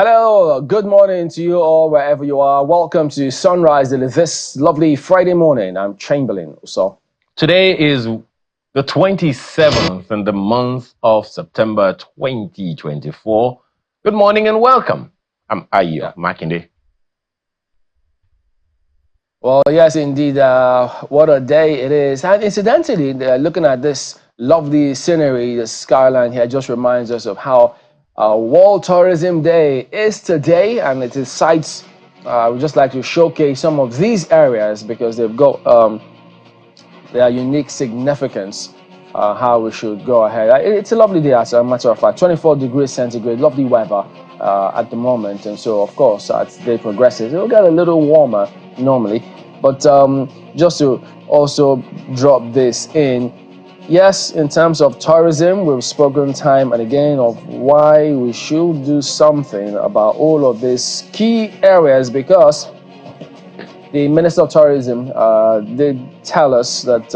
Hello, good morning to you all, wherever you are. Welcome to Sunrise Daily this lovely Friday morning. I'm Chamberlain. So Today is the 27th in the month of September 2024. Good morning and welcome. I'm Ayo Makinde. Well, yes, indeed. What a day it is. And incidentally, looking at this lovely scenery, the skyline here just reminds us of how World Tourism Day is today. And it is sites. I would just like to showcase some of these areas because they've got their unique significance, how we should go ahead. It's a lovely day, as a matter of fact. 24 degrees centigrade, lovely weather at the moment. And so, of course, as the day progresses, it'll get a little warmer normally. But just to also drop this in, yes, in terms of tourism, we've spoken time and again of why we should do something about all of these key areas, because the Minister of Tourism did tell us that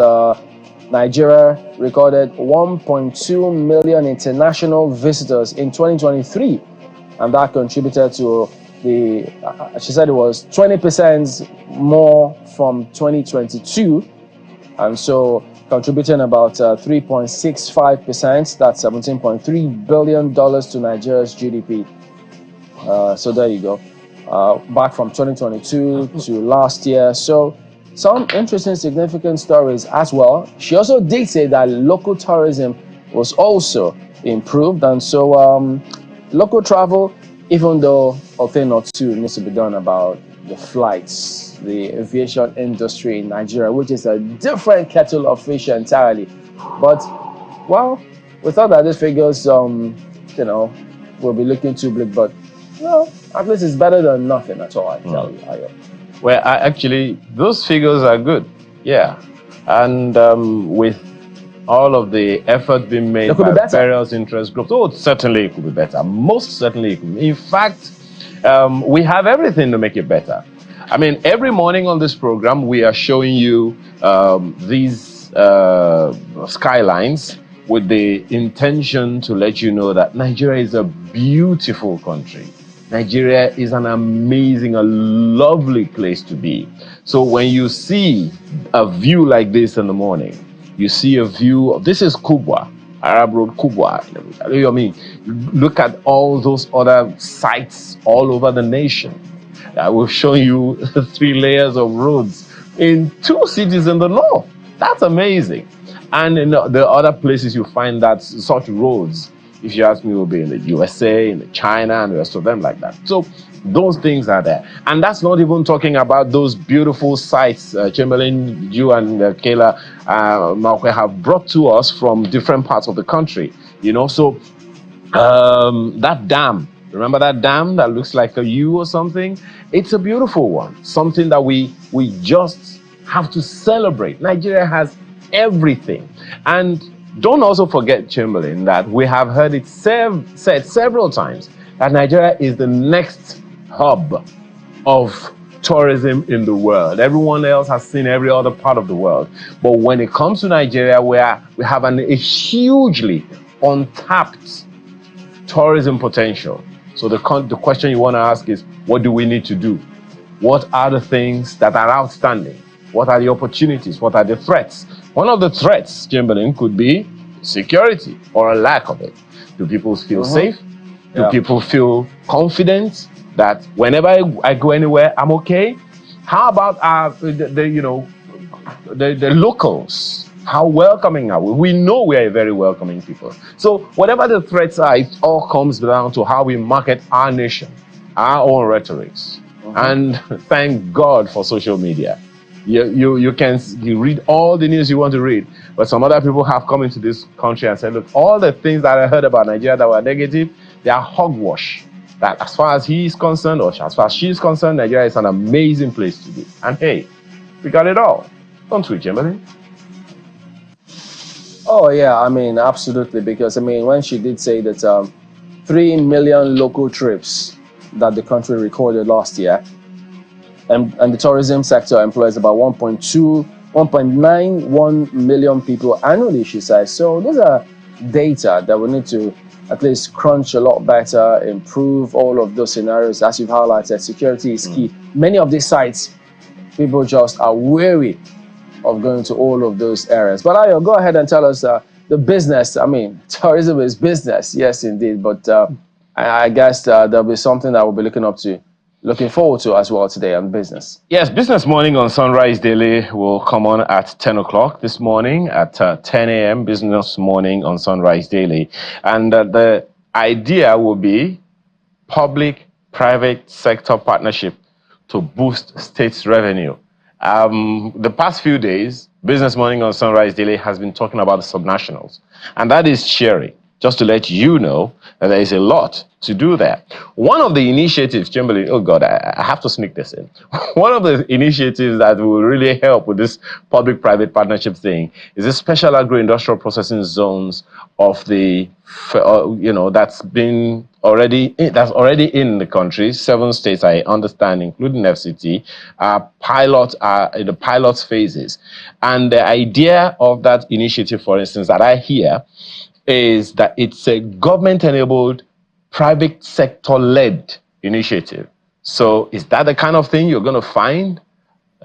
Nigeria recorded 1.2 million international visitors in 2023, and that contributed to she said it was 20% more from 2022, and so contributing about 3.65%, that's $17.3 billion to Nigeria's GDP. So there you go. Back from 2022 to last year. So some interesting, significant stories as well. She also did say that local tourism was also improved. And so local travel, even though a thing or two needs to be done about the flights, the aviation industry in Nigeria, which is a different kettle of fish entirely. But, well, we thought that these figures, will be looking too bleak, but well, at least it's better than nothing at all, I tell you. Well, actually, those figures are good. Yeah. And with all of the effort being made by various interest groups, certainly it could be better. Most certainly it could be. In fact, we have everything to make it better. I mean, every morning on this program, we are showing you these skylines with the intention to let you know that Nigeria is a beautiful country. Nigeria is an amazing, a lovely place to be. So when you see a view like this in the morning, you see a view of, this is Kubwa, Arab Road Kubwa. I mean, look at all those other sites all over the nation. I will show you 3 layers of roads in 2 cities in the north. That's amazing. And in the other places you find that such roads, if you ask me, will be in the USA, in China, and the rest of them like that. So those things are there. And that's not even talking about those beautiful sites Chamberlain, you and Kayla Malkwe have brought to us from different parts of the country. So that dam, remember that dam that looks like a U or something? It's a beautiful one, something that we just have to celebrate. Nigeria has everything. And don't also forget, Chamberlain, that we have heard it said several times that Nigeria is the next hub of tourism in the world. Everyone else has seen every other part of the world. But when it comes to Nigeria, we have a hugely untapped tourism potential. So the question you want to ask is, what do we need to do? What are the things that are outstanding? What are the opportunities? What are the threats? One of the threats, Chamberlain, could be security or a lack of it. Do people feel safe? Do people feel confident that whenever I go anywhere, I'm okay? How about the locals? How welcoming are we? We know we are a very welcoming people. So whatever the threats are, it all comes down to how we market our nation, our own rhetorics. And thank God for social media. You can read all the news you want to read, but some other people have come into this country and said, look, all the things that I heard about Nigeria that were negative, they are hogwash. That as far as he is concerned, or as far as she is concerned, Nigeria is an amazing place to be. And hey, we got it all. Don't we, Chamberlain? Oh yeah, I mean, absolutely, because I mean, when she did say that 3 million local trips that the country recorded last year, and the tourism sector employs about 1.91 million people annually, she says. So those are data that we need to at least crunch a lot better, improve all of those scenarios. As you've highlighted, security is key. Many of these sites, people just are wary of going to all of those areas. But Ayo, go ahead and tell us the business. I mean, tourism is business, yes, indeed. But I guess there'll be something that we'll be looking forward to as well today on business. Yes, Business Morning on Sunrise Daily will come on at 10 o'clock this morning at 10 a.m. Business Morning on Sunrise Daily. And the idea will be public-private sector partnership to boost states' revenue. The past few days, Business Morning on Sunrise Daily has been talking about the subnationals, and that is cheery. Just to let you know that there is a lot to do there. One of the initiatives, Chamberlain, oh God, I have to sneak this in. One of the initiatives that will really help with this public-private partnership thing is the special agro-industrial processing zones of the, that's already in the country. 7 states, I understand, including FCT, are in the pilot phases. And the idea of that initiative, for instance, that I hear, is that it's a government-enabled, private sector-led initiative. So is that the kind of thing you're going to find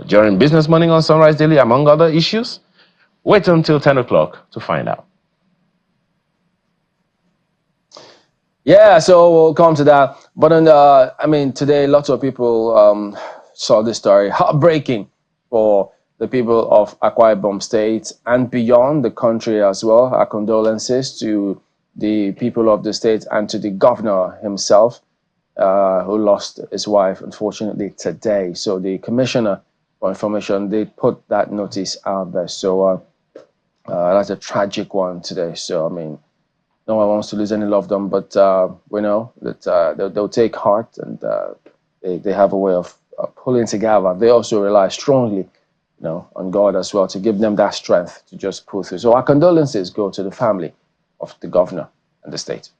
during Business Morning on Sunrise Daily, among other issues? Wait until 10 o'clock to find out. Yeah, so we'll come to that. But today, lots of people saw this story. Heartbreaking for the people of Akwa Ibom State and beyond the country as well. Our condolences to the people of the state and to the governor himself, who lost his wife, unfortunately, today. So the commissioner for information, they put that notice out there. So that's a tragic one today. So, no one wants to lose any loved one, but we know that they'll take heart, and they have a way of pulling together. They also rely strongly on God as well to give them that strength to just pull through. So our condolences go to the family of the governor and the state.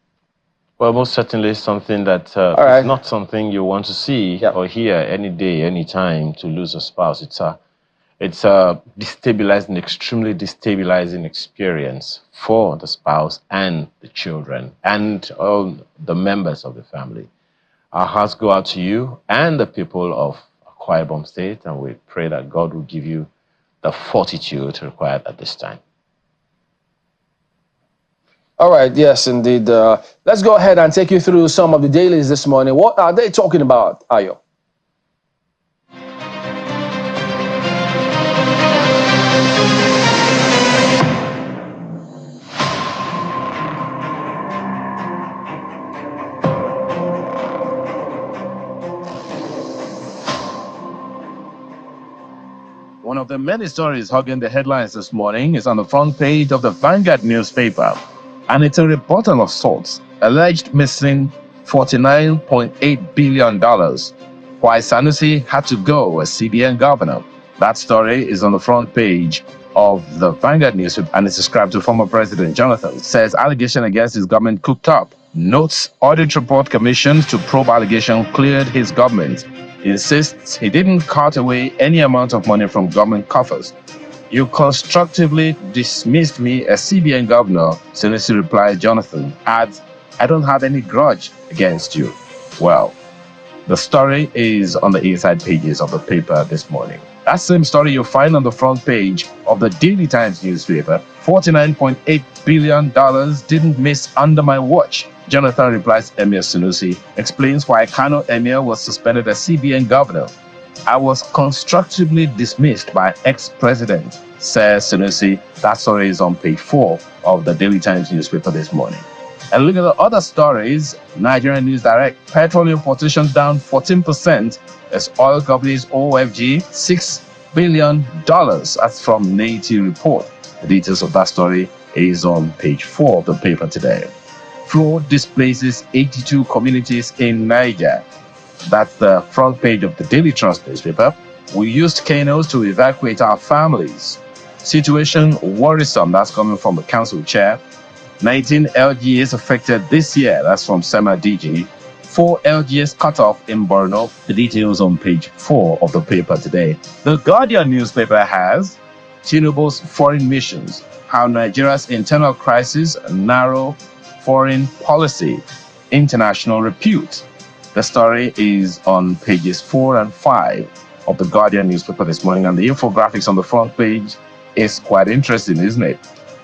Well, most certainly something that is not something you want to see or hear any day, any time, to lose a spouse. It's a destabilizing, extremely destabilizing experience for the spouse and the children and all the members of the family. Our hearts go out to you and the people of Akwa Ibom State, and we pray that God will give you the fortitude required at this time. All right, yes, indeed. Let's go ahead and take you through some of the dailies this morning. What are they talking about, Ayo? One of the many stories hogging the headlines this morning is on the front page of the Vanguard newspaper, and it's a report of sorts, alleged missing $49.8 billion. Why Sanusi had to go as CBN governor. That story is on the front page of the Vanguard newspaper, and it's ascribed to former President Jonathan. It says allegation against his government cooked up. Notes audit report commissioned to probe allegation cleared his government. Insists he didn't cut away any amount of money from government coffers. You constructively dismissed me as CBN governor, Sanusi replied. Jonathan adds, I don't have any grudge against you. Well, the story is on the inside pages of the paper this morning. That same story you'll find on the front page of the Daily Times newspaper. $49.8 billion didn't miss under my watch. Jonathan replies, Emir Sanusi explains why Kano Emir was suspended as CBN governor. I was constructively dismissed by ex-president, says Sanusi. That story is on page 4 of the Daily Times newspaper this morning. And look at the other stories. Nigerian News Direct, petrol importation down 14% as oil companies OFG $6 billion. That's from Naty report. The details of that story is on page 4 of the paper today. Flood displaces 82 communities in Niger. That's the front page of the Daily Trust newspaper. We used canoes to evacuate our families. Situation worrisome. That's coming from the council chair. 19 LGAs affected this year. That's from SEMA DG. 4 LGAs cut off in Borno. The details on page 4 of the paper today. The Guardian newspaper has Tinubu's foreign missions. how Nigeria's internal crisis narrow foreign policy, international repute. The story is on pages 4 and 5 of the Guardian newspaper this morning, and the infographics on the front page is quite interesting, isn't it?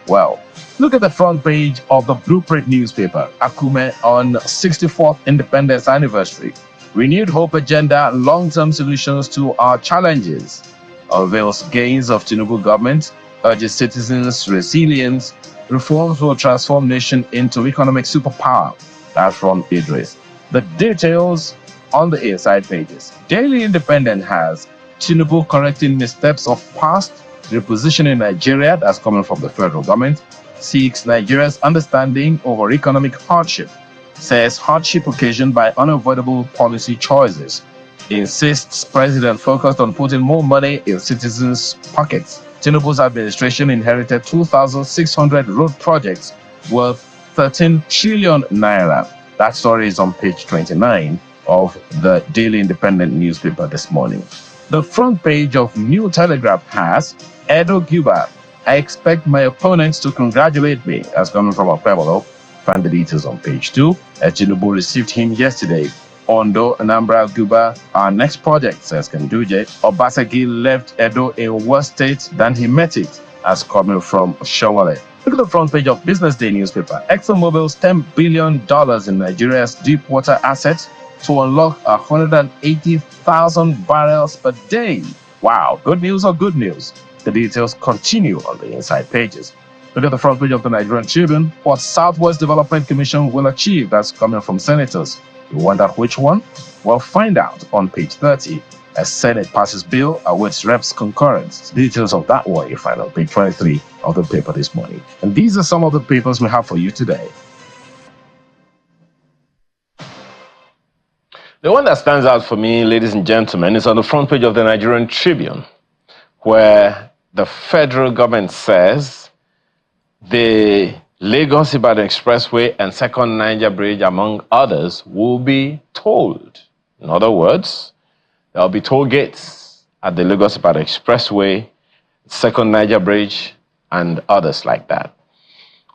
Well, look at the front page of the Blueprint newspaper, Akume on 64th Independence Anniversary. Renewed hope agenda, long-term solutions to our challenges. Unveils gains of Tinubu government, urges citizens' resilience, reforms will transform nation into economic superpower. That's from Idris. The details on the inside pages. Daily Independent has Tinubu correcting missteps of past, repositioning Nigeria, that's coming from the federal government, seeks Nigeria's understanding over economic hardship, says hardship occasioned by unavoidable policy choices, insists president focused on putting more money in citizens' pockets. Tinubu's administration inherited 2,600 road projects worth 13 trillion naira. That story is on page 29 of the Daily Independent newspaper this morning. The front page of New Telegraph has Edo Guba. I expect my opponents to congratulate me. That's coming from Akwa. Find the details on page 2. Tinubu received him yesterday. Ondo, Anambra, Guba, our next project, says Kanduje. Obaseki left Edo in worse state than he met it, as coming from Shawale. Look at the front page of Business Day newspaper. ExxonMobil's $10 billion in Nigeria's deep water assets to unlock 180,000 barrels per day. Wow, good news or good news? The details continue on the inside pages. Look at the front page of the Nigerian Tribune. What Southwest Development Commission will achieve, that's coming from senators. You wonder which one? Well, find out on page 30. As Senate passes bill, awaits reps concurrence. Details of that one you find on page 23 of the paper this morning. And these are some of the papers we have for you today. The one that stands out for me, ladies and gentlemen, is on the front page of the Nigerian Tribune, where the federal government says the Lagos-Ibadan Expressway and Second Niger Bridge, among others, will be tolled. In other words, there will be toll gates at the Lagos-Ibadan Expressway, Second Niger Bridge, and others like that.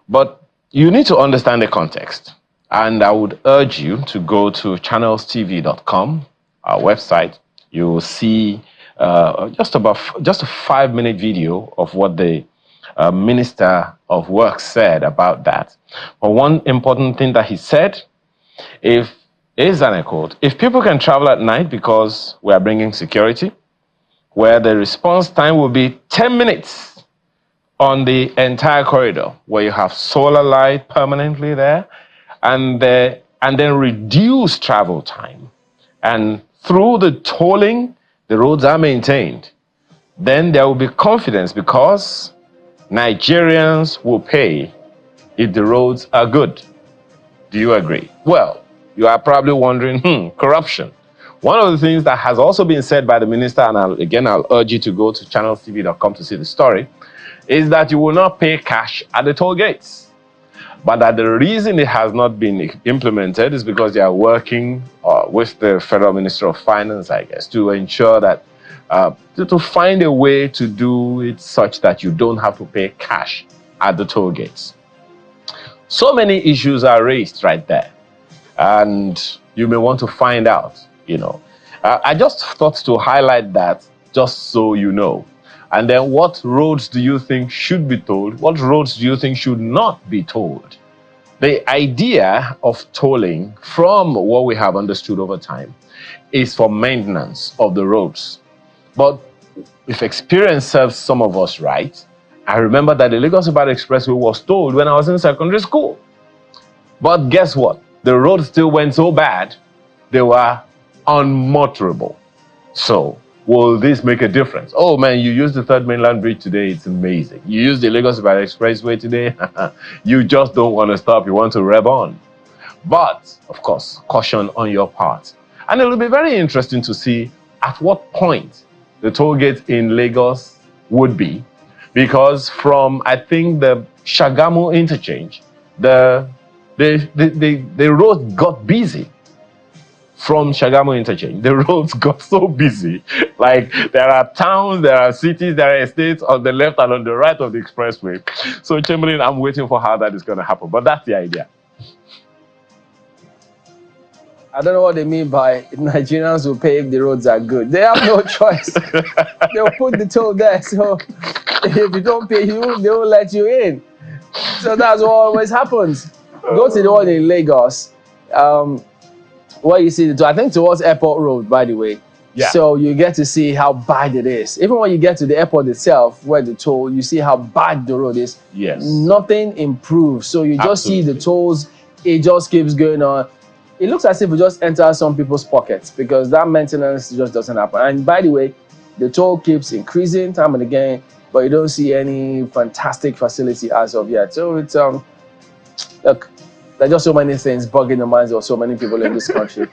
But you need to understand the context. And I would urge you to go to channelstv.com, our website. You will see just a 5-minute video of what the Minister of Works said about that. But one important thing that he said is, and I quote, if people can travel at night because we are bringing security, where the response time will be 10 minutes on the entire corridor, where you have solar light permanently there, and then reduce travel time. And through the tolling, the roads are maintained. Then there will be confidence because Nigerians will pay if the roads are good. Do you agree? Well, you are probably wondering, corruption. One of the things that has also been said by the minister, and I'll urge you to go to channelstv.com to see the story, is that you will not pay cash at the toll gates. But that the reason it has not been implemented is because they are working with the Federal Minister of Finance, I guess, to ensure that to find a way to do it such that you don't have to pay cash at the toll gates. So many issues are raised right there, and you may want to find out, I just thought to highlight that just so you know. And then what roads do you think should be tolled? What roads do you think should not be tolled? The idea of tolling, from what we have understood over time, is for maintenance of the roads. But if experience serves some of us right, I remember that the Lagos-Ibadan Expressway was tolled when I was in secondary school. But guess what? The roads still went so bad, they were unmotorable. So, will this make a difference? Oh man, you use the Third Mainland Bridge today, it's amazing. You use the Lagos-Ibadan Expressway today, you just don't want to stop, you want to rev on. But, of course, caution on your part. And it will be very interesting to see at what point the toll gate in Lagos would be, because from, I think, the Shagamu interchange, the road got busy from Shagamu interchange. The roads got so busy. Like, there are towns, there are cities, there are estates on the left and on the right of the expressway. So, Chamberlain, I'm waiting for how that is going to happen. But that's the idea. I don't know what they mean by Nigerians will pay if the roads are good. They have no choice. They'll put the toll there. So if you don't pay, they won't let you in. So that's what always happens. Go to the one in Lagos. Where you see the toll, I think towards Airport Road, by the way. Yeah. So you get to see how bad it is. Even when you get to the airport itself, where the toll, you see how bad the road is. Yes. Nothing improves. So you just see the tolls, it just keeps going on. It looks as if it just enters some people's pockets because that maintenance just doesn't happen. And by the way, the toll keeps increasing time and again, but you don't see any fantastic facility as of yet. So it's look, there are just so many things bugging the minds of so many people in this country.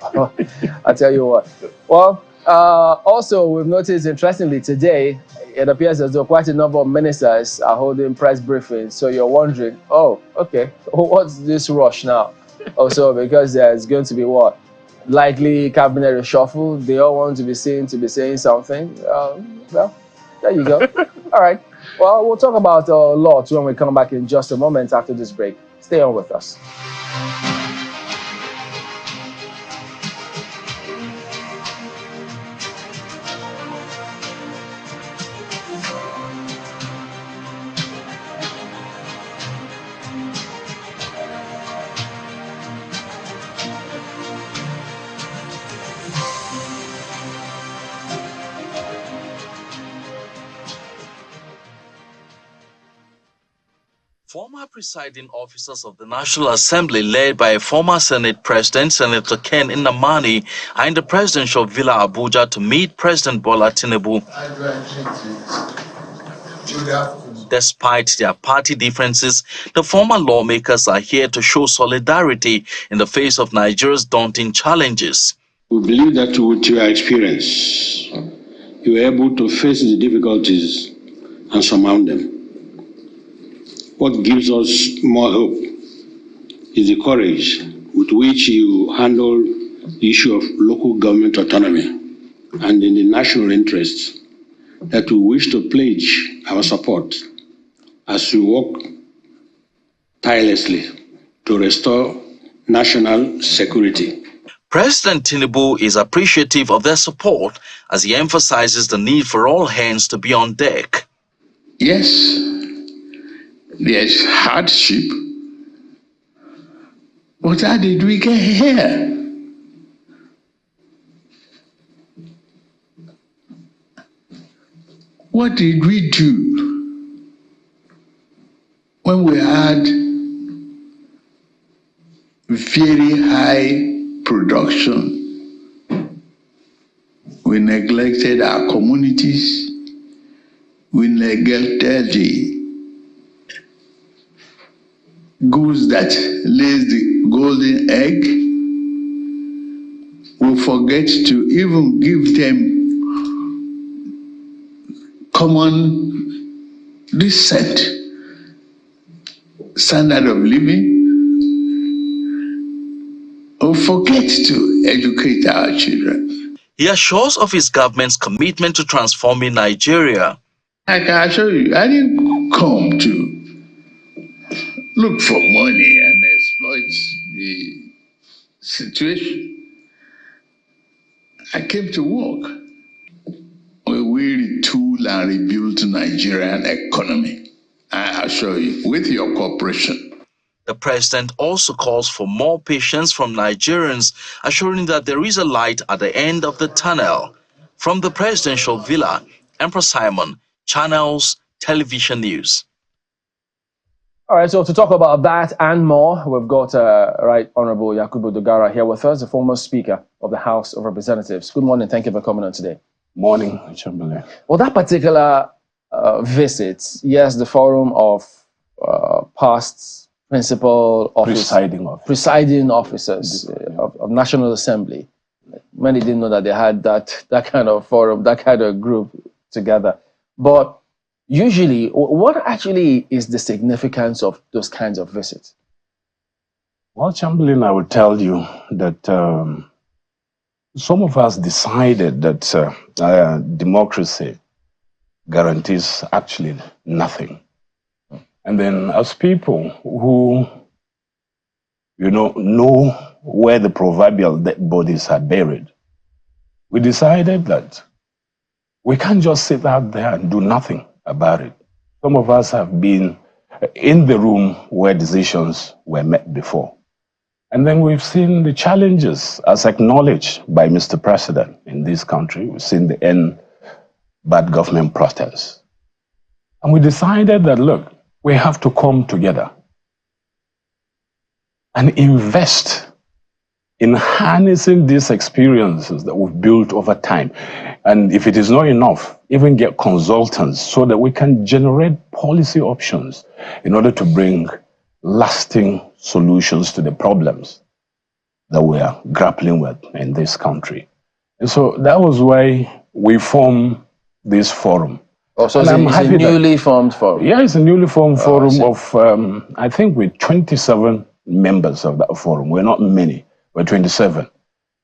I tell you what. Well, also we've noticed interestingly today, it appears as though quite a number of ministers are holding press briefings. So you're wondering, oh, okay, what's this rush now? Also, because there's going to be what? Likely cabinet reshuffle. They all want to be seen to be saying something. Well, there you go. All right. Well, we'll talk about a lot when we come back in just a moment after this break. Stay on with us. Former presiding officers of the National Assembly, led by former Senate President Senator Ken Nnamani, are in the presidential villa Abuja to meet President Bola Tinubu. Despite their party differences, the former lawmakers are here to show solidarity in the face of Nigeria's daunting challenges. We believe that with your experience, you are able to face the difficulties and surmount them. What gives us more hope is the courage with which you handle the issue of local government autonomy and in the national interest that we wish to pledge our support as we work tirelessly to restore national security. President Tinubu is appreciative of their support as he emphasizes the need for all hands to be on deck. Yes, there's hardship, but how did we get here? What did we do when we had very high production? We neglected our communities. We neglected the goose that lays the golden egg. We forget to even give them common decent standard of living. We forget to educate our children. He assures of his government's commitment to transforming Nigeria. I can assure you, I didn't come to look for money and exploit the situation. I came to work. We retool and rebuild the Nigerian economy. I assure you, with your cooperation. The president also calls for more patience from Nigerians, assuring that there is a light at the end of the tunnel. From the presidential villa, Emperor Simon, Channels Television News. All right, so to talk about that and more, we've got Right Honorable Yakubu Dogara here with us, the former Speaker of the House of Representatives. Good morning. Thank you for coming on today. Morning, Chamberlain. Well, that particular visit, yes, the forum of past principal officers, presiding officers of National Assembly. Many didn't know that they had that kind of forum, that kind of group together. But usually, what actually is the significance of those kinds of visits? Well, Chamberlain, I would tell you that some of us decided that democracy guarantees actually nothing. And then as people who, know where the proverbial dead bodies are buried, we decided that we can't just sit out there and do nothing about it. Some of us have been in the room where decisions were made before. And then we've seen the challenges as acknowledged by Mr. President in this country. We've seen the end bad government protests. And we decided that, look, we have to come together and invest in harnessing these experiences that we've built over time. And if it is not enough, even get consultants so that we can generate policy options in order to bring lasting solutions to the problems that we are grappling with in this country. And so that was why we formed this forum. Oh, so it's a newly formed forum? Yeah, it's a newly formed forum of, I think, with 27 members of that forum. We're not many, we're 27.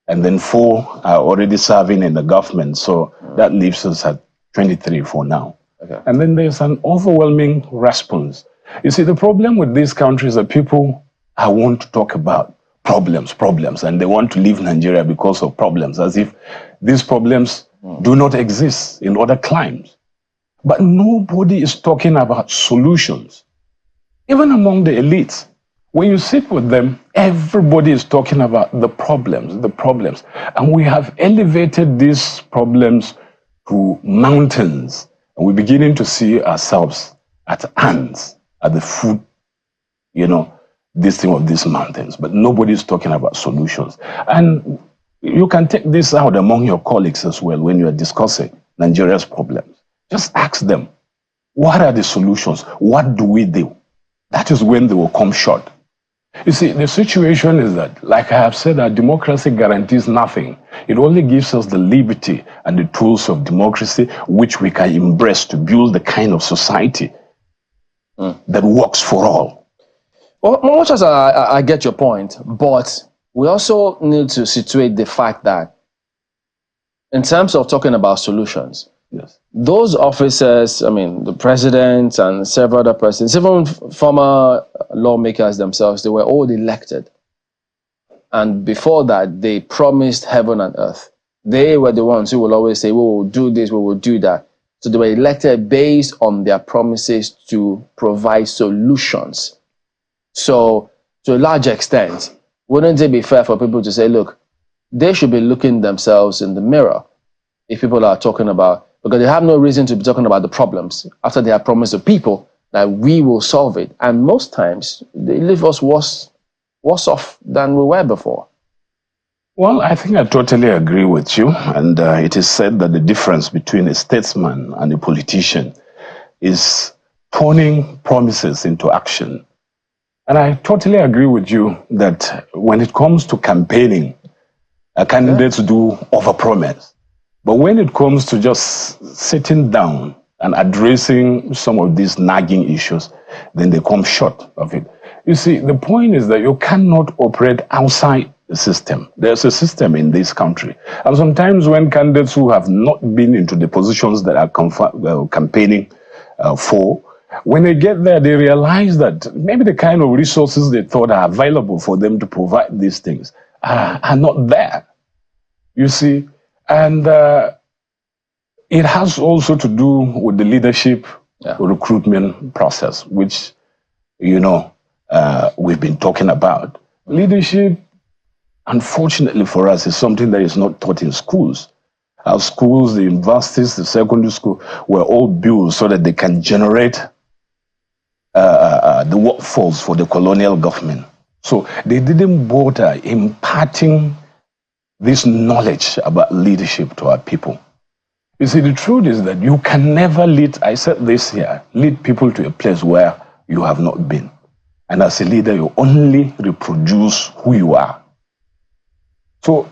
And then 4 are already serving in the government, so that leaves us at 23 for now. Okay. And then there's an overwhelming response. You see, the problem with this country is that people want to talk about problems, and they want to leave Nigeria because of problems, as if these problems do not exist in other climes. But nobody is talking about solutions. Even among the elites, when you sit with them, everybody is talking about the problems. And we have elevated these problems to mountains. And we're beginning to see ourselves at ants, at the foot, this thing of these mountains. But nobody is talking about solutions. And you can take this out among your colleagues as well when you are discussing Nigeria's problems. Just ask them, what are the solutions? What do we do? That is when they will come short. You see, the situation is that, like I have said, our democracy guarantees nothing. It only gives us the liberty and the tools of democracy which we can embrace to build the kind of society that works for all. Well, much as I get your point, but we also need to situate the fact that in terms of talking about solutions, yes, those officers, the president and several other presidents, even former lawmakers themselves, they were all elected. And before that, they promised heaven and earth. They were the ones who will always say, we will do this, we will do that. So they were elected based on their promises to provide solutions. So to a large extent, wouldn't it be fair for people to say, look, they should be looking themselves in the mirror if people are talking about, because they have no reason to be talking about the problems after they have promised the people that we will solve it. And most times, they leave us worse off than we were before. Well, I think I totally agree with you. And it is said that the difference between a statesman and a politician is turning promises into action. And I totally agree with you that when it comes to campaigning, candidates do overpromise. But when it comes to just sitting down and addressing some of these nagging issues, then they come short of it. You see, the point is that you cannot operate outside the system. There's a system in this country. And sometimes when candidates who have not been into the positions that are campaigning for, when they get there, they realize that maybe the kind of resources they thought are available for them to provide these things are not there. You see, and it has also to do with the leadership recruitment process, which, we've been talking about. Leadership, unfortunately for us, is something that is not taught in schools. Our schools, the universities, the secondary school, were all built so that they can generate the workforce for the colonial government. So they didn't bother imparting this knowledge about leadership to our people. You see, the truth is that you can never lead, I said this here, lead people to a place where you have not been. And as a leader, you only reproduce who you are. So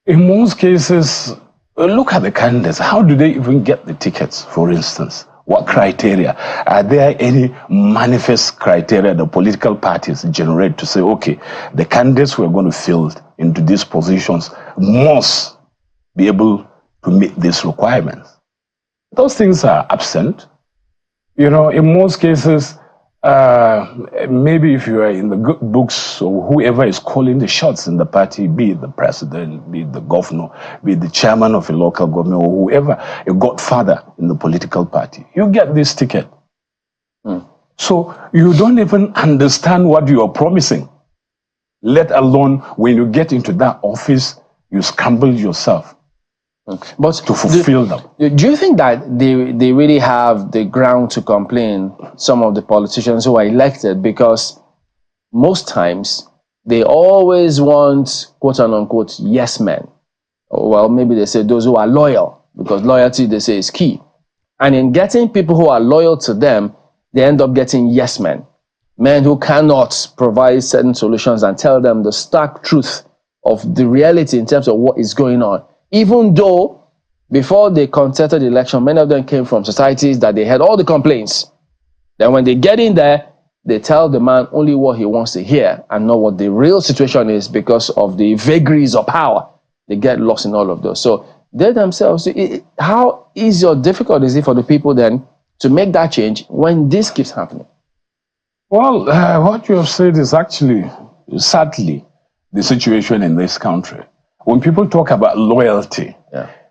in most cases, look at the candidates. How do they even get the tickets, for instance? What criteria? Are there any manifest criteria the political parties generate to say, okay, the candidates who are going to fill into these positions must be able to meet these requirements. Those things are absent. You know, in most cases, maybe if you are in the good books or whoever is calling the shots in the party, be it the president, be it the governor, be it the chairman of a local government or whoever, a godfather in the political party, you get this ticket. So you don't even understand what you are promising, let alone when you get into that office, you scramble yourself. But to fulfill them. Do you think that they really have the ground to complain, some of the politicians who are elected? Because most times they always want, quote unquote, yes men. Well, maybe they say those who are loyal, because loyalty, they say, is key. And in getting people who are loyal to them, they end up getting yes men. Men who cannot provide certain solutions and tell them the stark truth of the reality in terms of what is going on. Even though before they contested the election, many of them came from societies that they had all the complaints. Then when they get in there, they tell the man only what he wants to hear and not what the real situation is because of the vagaries of power. They get lost in all of those. So they themselves, how easy or difficult is it for the people then to make that change when this keeps happening? Well, what you have said is actually, sadly, the situation in this country. When people talk about loyalty,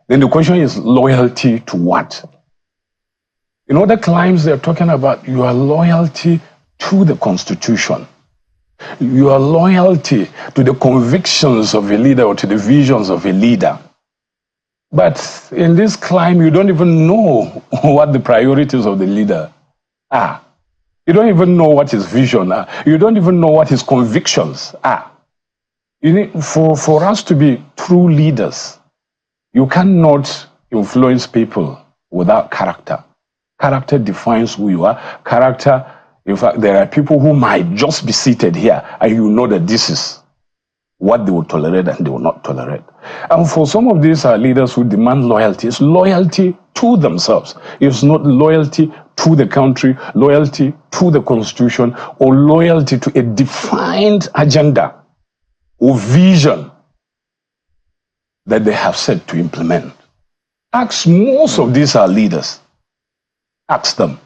then the question is loyalty to what? In other climes, they're talking about your loyalty to the Constitution, your loyalty to the convictions of a leader or to the visions of a leader. But in this climb, you don't even know what the priorities of the leader are. You don't even know what his vision are. You don't even know what his convictions are. You need, for us to be true leaders, you cannot influence people without character. Character defines who you are. Character, in fact, there are people who might just be seated here and you know that this is what they will tolerate and they will not tolerate. And for some of these leaders who demand loyalty, it's loyalty to themselves. It's not loyalty to the country, loyalty to the Constitution, or loyalty to a defined agenda or vision that they have set to implement. Ask most of these leaders. Ask them.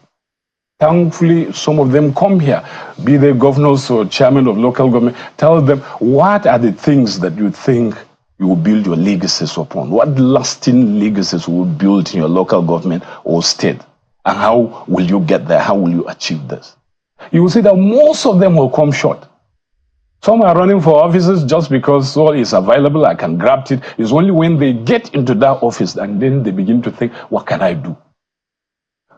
Thankfully, some of them come here, be they governors or chairman of local government. Tell them, what are the things that you think you will build your legacies upon? What lasting legacies will build in your local government or state? And how will you get there? How will you achieve this? You will see that most of them will come short. Some are running for offices just because all is available, I can grab it. It's only when they get into that office and then they begin to think, what can I do?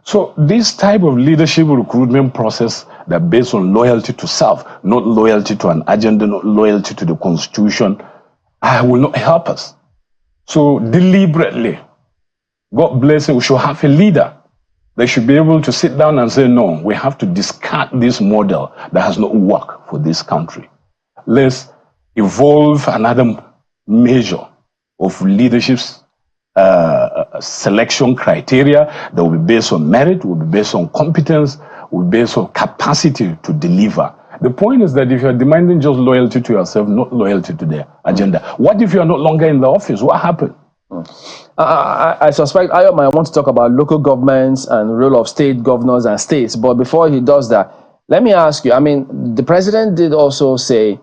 So this type of leadership recruitment process that based on loyalty to self, not loyalty to an agenda, not loyalty to the Constitution, will not help us. So deliberately, God bless it, we should have a leader. They should be able to sit down and say, no, we have to discard this model that has not worked for this country. Let's evolve another measure of leadership's selection criteria that will be based on merit, will be based on competence, will be based on capacity to deliver. The point is that if you're demanding just loyalty to yourself, not loyalty to the agenda, what if you're no longer in the office? What happened? I suspect Ayo might want to talk about local governments and role of state governors and states. But before he does that, let me ask you, I mean, the president did also say,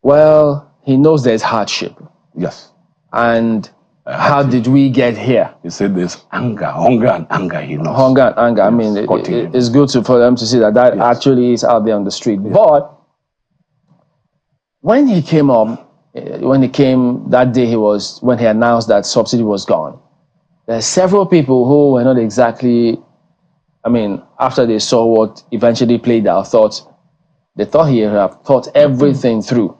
well, he knows there's hardship. Yes. And how did we get here? He said there's anger, hunger and anger. He knows. Hunger and anger. Yes, I mean, it's good for them to see that yes, actually is out there on the street. Yes. But when he came up, when he came that day, when he announced that subsidy was gone, there are several people who were not exactly, I mean, after they saw what eventually played out, they thought he had thought everything through,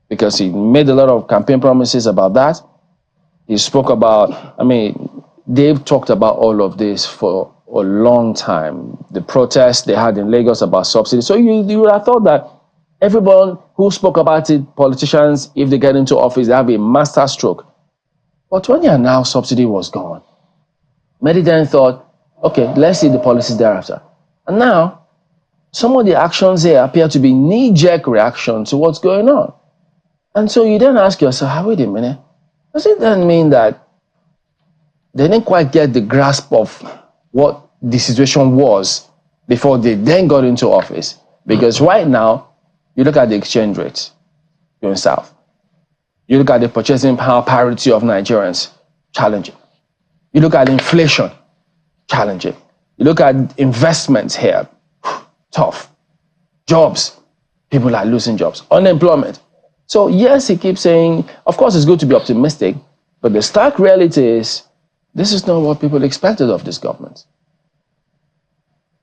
because he made a lot of campaign promises about that. He spoke about, I mean, they've talked about all of this for a long time. The protests they had in Lagos about subsidy. So you would have thought that everyone who spoke about it, politicians, if they get into office, they have a master stroke. But when you announced subsidy was gone, many then thought, okay, let's see the policies thereafter. And now, some of the actions here appear to be knee-jerk reaction to what's going on. And so you then ask yourself, wait a minute, does it then mean that they didn't quite get the grasp of what the situation was before they then got into office. Because right now, you look at the exchange rates going south. You look at the purchasing power parity of Nigerians, challenging. You look at inflation, challenging. You look at investments here, tough. Jobs, people are losing jobs. Unemployment. So yes, he keeps saying, of course it's good to be optimistic, but the stark reality is, this is not what people expected of this government.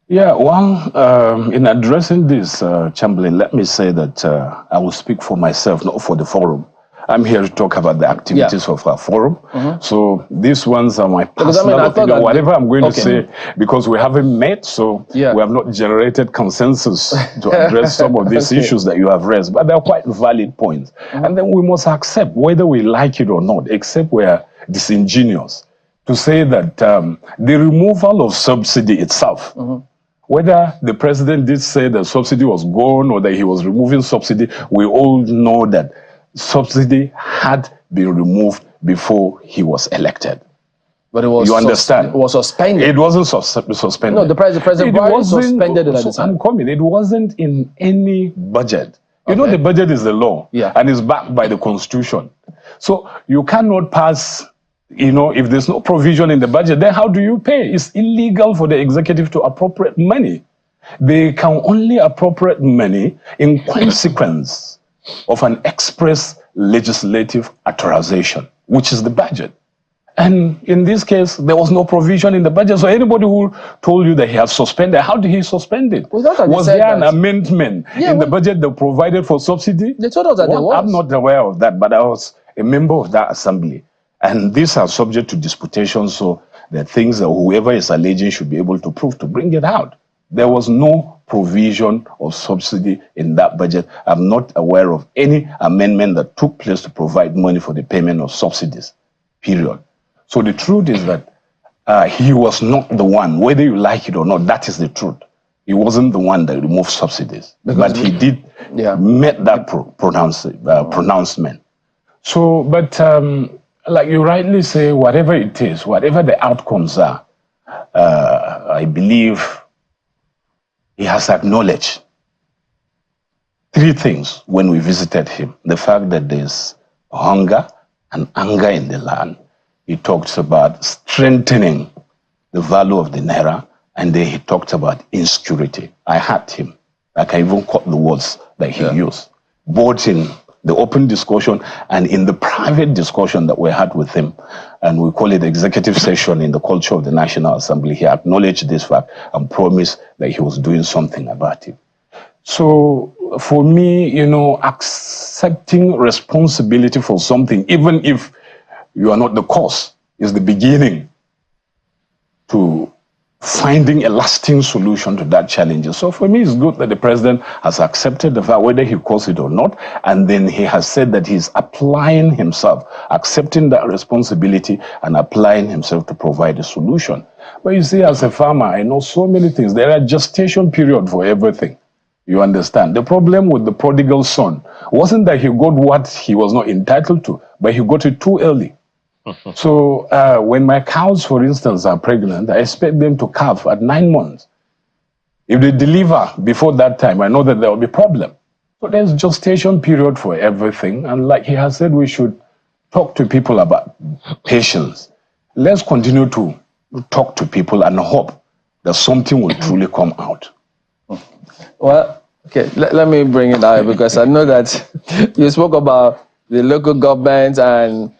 Yeah, well, in addressing this, Chamberlain, let me say that I will speak for myself, not for the forum. I'm here to talk about the activities of our forum. So these ones are my personal opinion, whatever I'm going to say, because we haven't met, so we have not generated consensus to address some of these issues that you have raised, but they're quite valid points. And then we must accept, whether we like it or not, except we are disingenuous, to say that the removal of subsidy itself, whether the president did say the subsidy was gone or that he was removing subsidy, we all know that subsidy had been removed before he was elected. But it was, you understand? It was suspended. It wasn't suspended. No, the president suspended it at the time. I'm coming. It wasn't in any budget. You know, the budget is the law, and is backed by the constitution. So you cannot pass, you know, if there's no provision in the budget, then how do you pay? It's illegal for the executive to appropriate money. They can only appropriate money in consequence of an express legislative authorization, which is the budget. And in this case, there was no provision in the budget. So anybody who told you that he has suspended, how did he suspend it? Was there an amendment in the budget that provided for subsidy? They told us that there was. I'm not aware of that, but I was a member of that assembly. And these are subject to disputation, so the things that whoever is alleging should be able to prove to bring it out. There was no provision of subsidy in that budget. I'm not aware of any amendment that took place to provide money for the payment of subsidies, period. So the truth is that he was not the one, whether you like it or not, that is the truth. He wasn't the one that removed subsidies, but he did make that pronouncement. So, but like you rightly say, whatever it is, whatever the outcomes are, I believe he has acknowledged three things when we visited him. The fact that there's hunger and anger in the land. He talks about strengthening the value of the naira, and then he talked about insecurity. I heard him. I can even quote the words that he used, both in the open discussion and in the private discussion that we had with him. And we call it the executive session in the culture of the National Assembly. He acknowledged this fact and promised that he was doing something about it. So for me, you know, accepting responsibility for something, even if you are not the cause, is the beginning to finding a lasting solution to that challenge. So for me, it's good that the president has accepted the fact, whether he calls it or not, and then he has said that he's applying himself, accepting that responsibility and applying himself to provide a solution. But you see, as a farmer, I know so many things. There are gestation period for everything. You understand? The problem with the prodigal son wasn't that he got what he was not entitled to, but he got it too early. So when my cows, for instance, are pregnant, I expect them to calve at 9 months. If they deliver before that time, I know that there will be a problem. So there's gestation period for everything. And like he has said, we should talk to people about patience. Let's continue to talk to people and hope that something will truly come out. Well, okay, let me bring it out, because I know that you spoke about the local government, and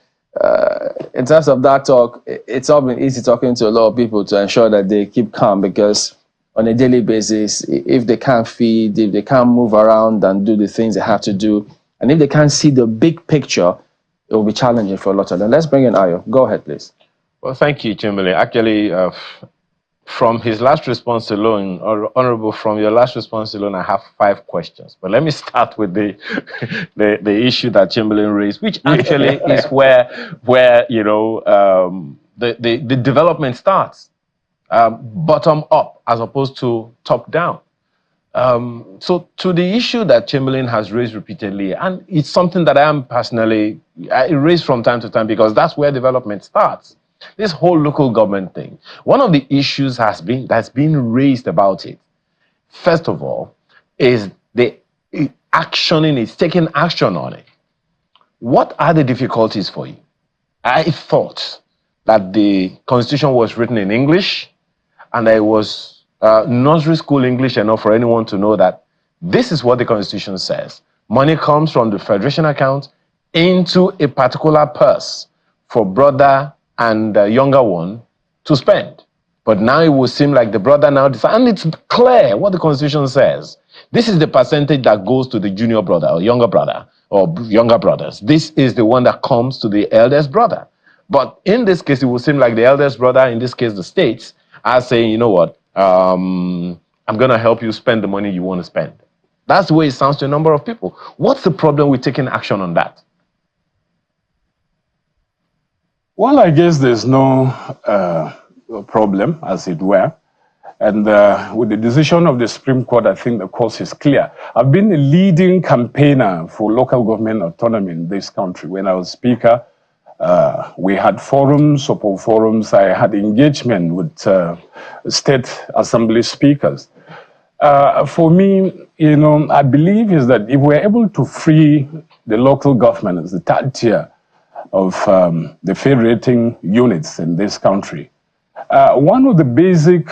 in terms of that talk, it's all been easy talking to a lot of people to ensure that they keep calm, because on a daily basis, if they can't feed, if they can't move around and do the things they have to do, and if they can't see the big picture, it will be challenging for a lot of them. Let's bring in Ayo. Go ahead, please. Well, thank you, Chamberlain. Actually, from his last response alone, or Honorable, from your last response alone, I have 5 questions. But let me start with the issue that Chamberlain raised, which actually is where you know the development starts, bottom up as opposed to top down. So to the issue that Chamberlain has raised repeatedly, and it's something that I am personally raised from time to time, because that's where development starts. This whole local government thing, one of the issues that's been raised about it, first of all, is the actioning, is taking action on it. What are the difficulties for you? I thought that the Constitution was written in English, and it was nursery school English enough for anyone to know that this is what the Constitution says. Money comes from the Federation account into a particular purse for brother and younger one to spend. But now it will seem like the brother now decides, and it's clear what the Constitution says. This is the percentage that goes to the junior brother or younger brothers. This is the one that comes to the eldest brother. But in this case, it will seem like the eldest brother, in this case the states, are saying, you know what, I'm going to help you spend the money you want to spend. That's the way it sounds to a number of people. What's the problem with taking action on that? Well, I guess there's no problem, as it were. And with the decision of the Supreme Court, I think the course is clear. I've been a leading campaigner for local government autonomy in this country. When I was Speaker, we had forums, support forums. I had engagement with state assembly speakers. For me, you know, I believe is that if we're able to free the local government as the third tier of the federating units in this country, one of the basic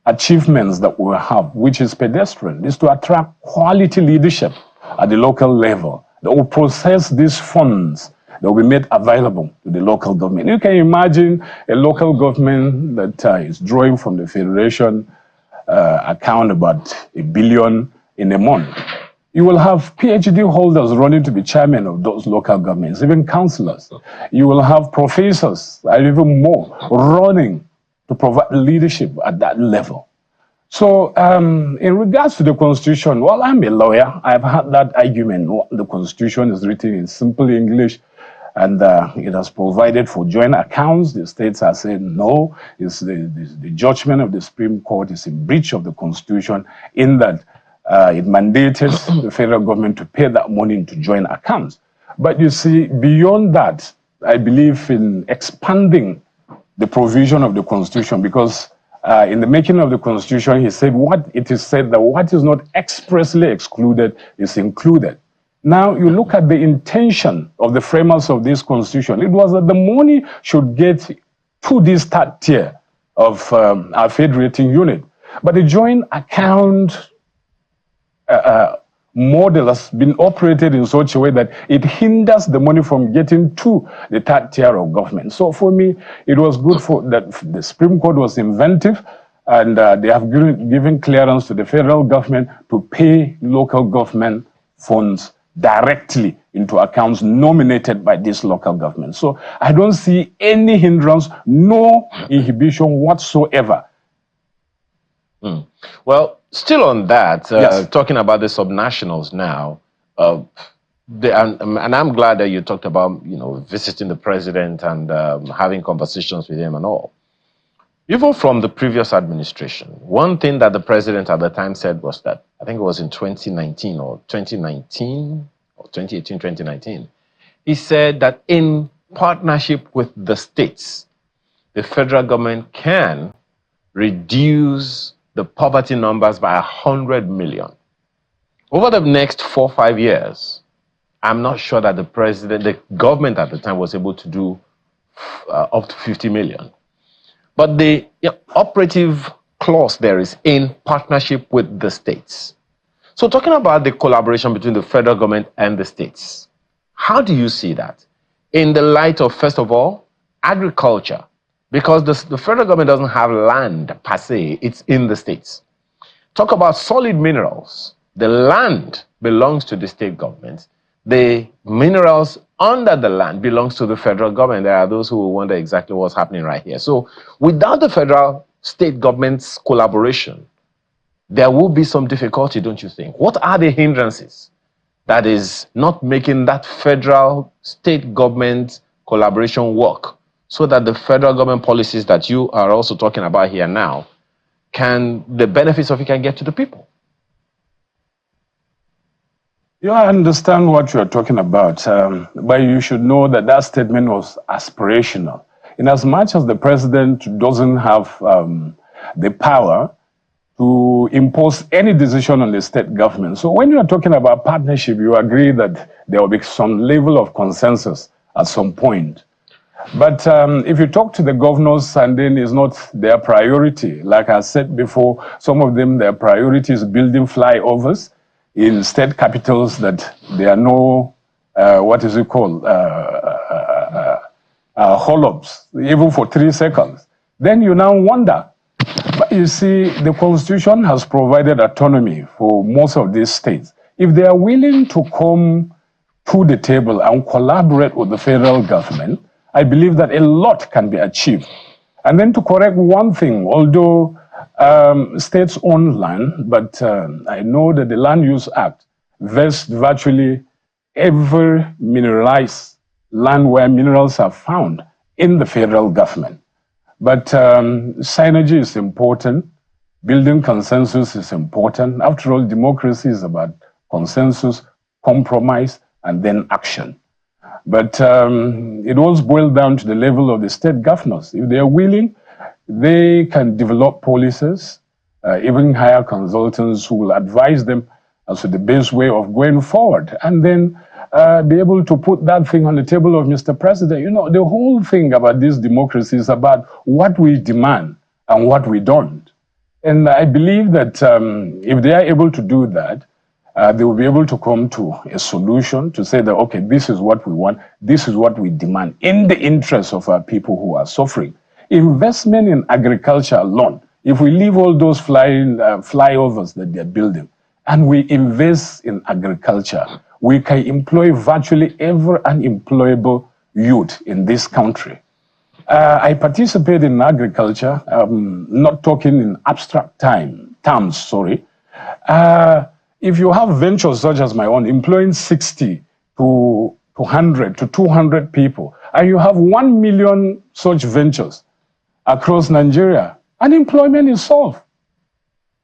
achievements that we have, which is pedestrian, is to attract quality leadership at the local level that will process these funds that will be made available to the local government. You can imagine a local government that is drawing from the federation account about $1 billion in a month. You will have PhD holders running to be chairman of those local governments, even councillors. You will have professors, and even more, running to provide leadership at that level. So in regards to the Constitution, well, I'm a lawyer. I've had that argument. The Constitution is written in simple English, and it has provided for joint accounts. The states are saying no. It's the judgment of the Supreme Court is in breach of the Constitution in that it mandated the federal government to pay that money into joint accounts. But you see, beyond that, I believe in expanding the provision of the Constitution, because in the making of the Constitution, he said it is said that what is not expressly excluded is included. Now, you look at the intention of the framers of this Constitution. It was that the money should get to this third tier of our federating unit. But the joint account model has been operated in such a way that it hinders the money from getting to the third tier of government. So for me, it was good for that the Supreme Court was inventive, and they have given clearance to the federal government to pay local government funds directly into accounts nominated by this local government. So I don't see any hindrance, no inhibition whatsoever. Well, still on that, Yes. talking about the subnationals now, and I'm glad that you talked about, you know, visiting the president and having conversations with him and all. Even from the previous administration, one thing that the president at the time said was that, I think it was in 2019 or 2018, 2019, he said that in partnership with the states, the federal government can reduce the poverty numbers by 100 million. Over the next 4 or 5 years, I'm not sure that the government at the time was able to do up to 50 million. But the operative clause there is in partnership with the states. So talking about the collaboration between the federal government and the states, how do you see that? In the light of, first of all, agriculture, because the federal government doesn't have land per se, it's in the states. Talk about solid minerals. The land belongs to the state government. The minerals under the land belongs to the federal government. There are those who will wonder exactly what's happening right here. So without the federal state government's collaboration, there will be some difficulty, don't you think? What are the hindrances that is not making that federal state government collaboration work, so that the federal government policies that you are also talking about here now, the benefits of it can get to the people? Yeah, I understand what you're talking about, but you should know that that statement was aspirational. in as much as the president doesn't have the power to impose any decision on the state government. So when you are talking about partnership, you agree that there will be some level of consensus at some point. But if you talk to the governors and then it's not their priority, like I said before, some of them, their priority is building flyovers in state capitals that there are no, what is it called, hold-ups, even for 3 seconds. Then you now wonder. But you see, the Constitution has provided autonomy for most of these states. If they are willing to come to the table and collaborate with the federal government, I believe that a lot can be achieved. And then to correct one thing, although states own land, but I know that the Land Use Act vests virtually every mineralized land where minerals are found in the federal government. But synergy is important. Building consensus is important. After all, democracy is about consensus, compromise, and then action. But it all boils down to the level of the state governors. If they are willing, they can develop policies, even hire consultants who will advise them as to the best way of going forward, and then be able to put that thing on the table of Mr. President. You know, the whole thing about this democracy is about what we demand and what we don't. And I believe that if they are able to do that, they will be able to come to a solution to say that, okay, this is what we want, this is what we demand in the interest of our people who are suffering. Investment in agriculture alone, if we leave all those flyovers that they're building and we invest in agriculture, we can employ virtually every unemployable youth in this country. I participate in agriculture, not talking in abstract terms, sorry. If you have ventures such as my own, employing 60 to 100 to 200 people, and you have 1 million such ventures across Nigeria, unemployment is solved.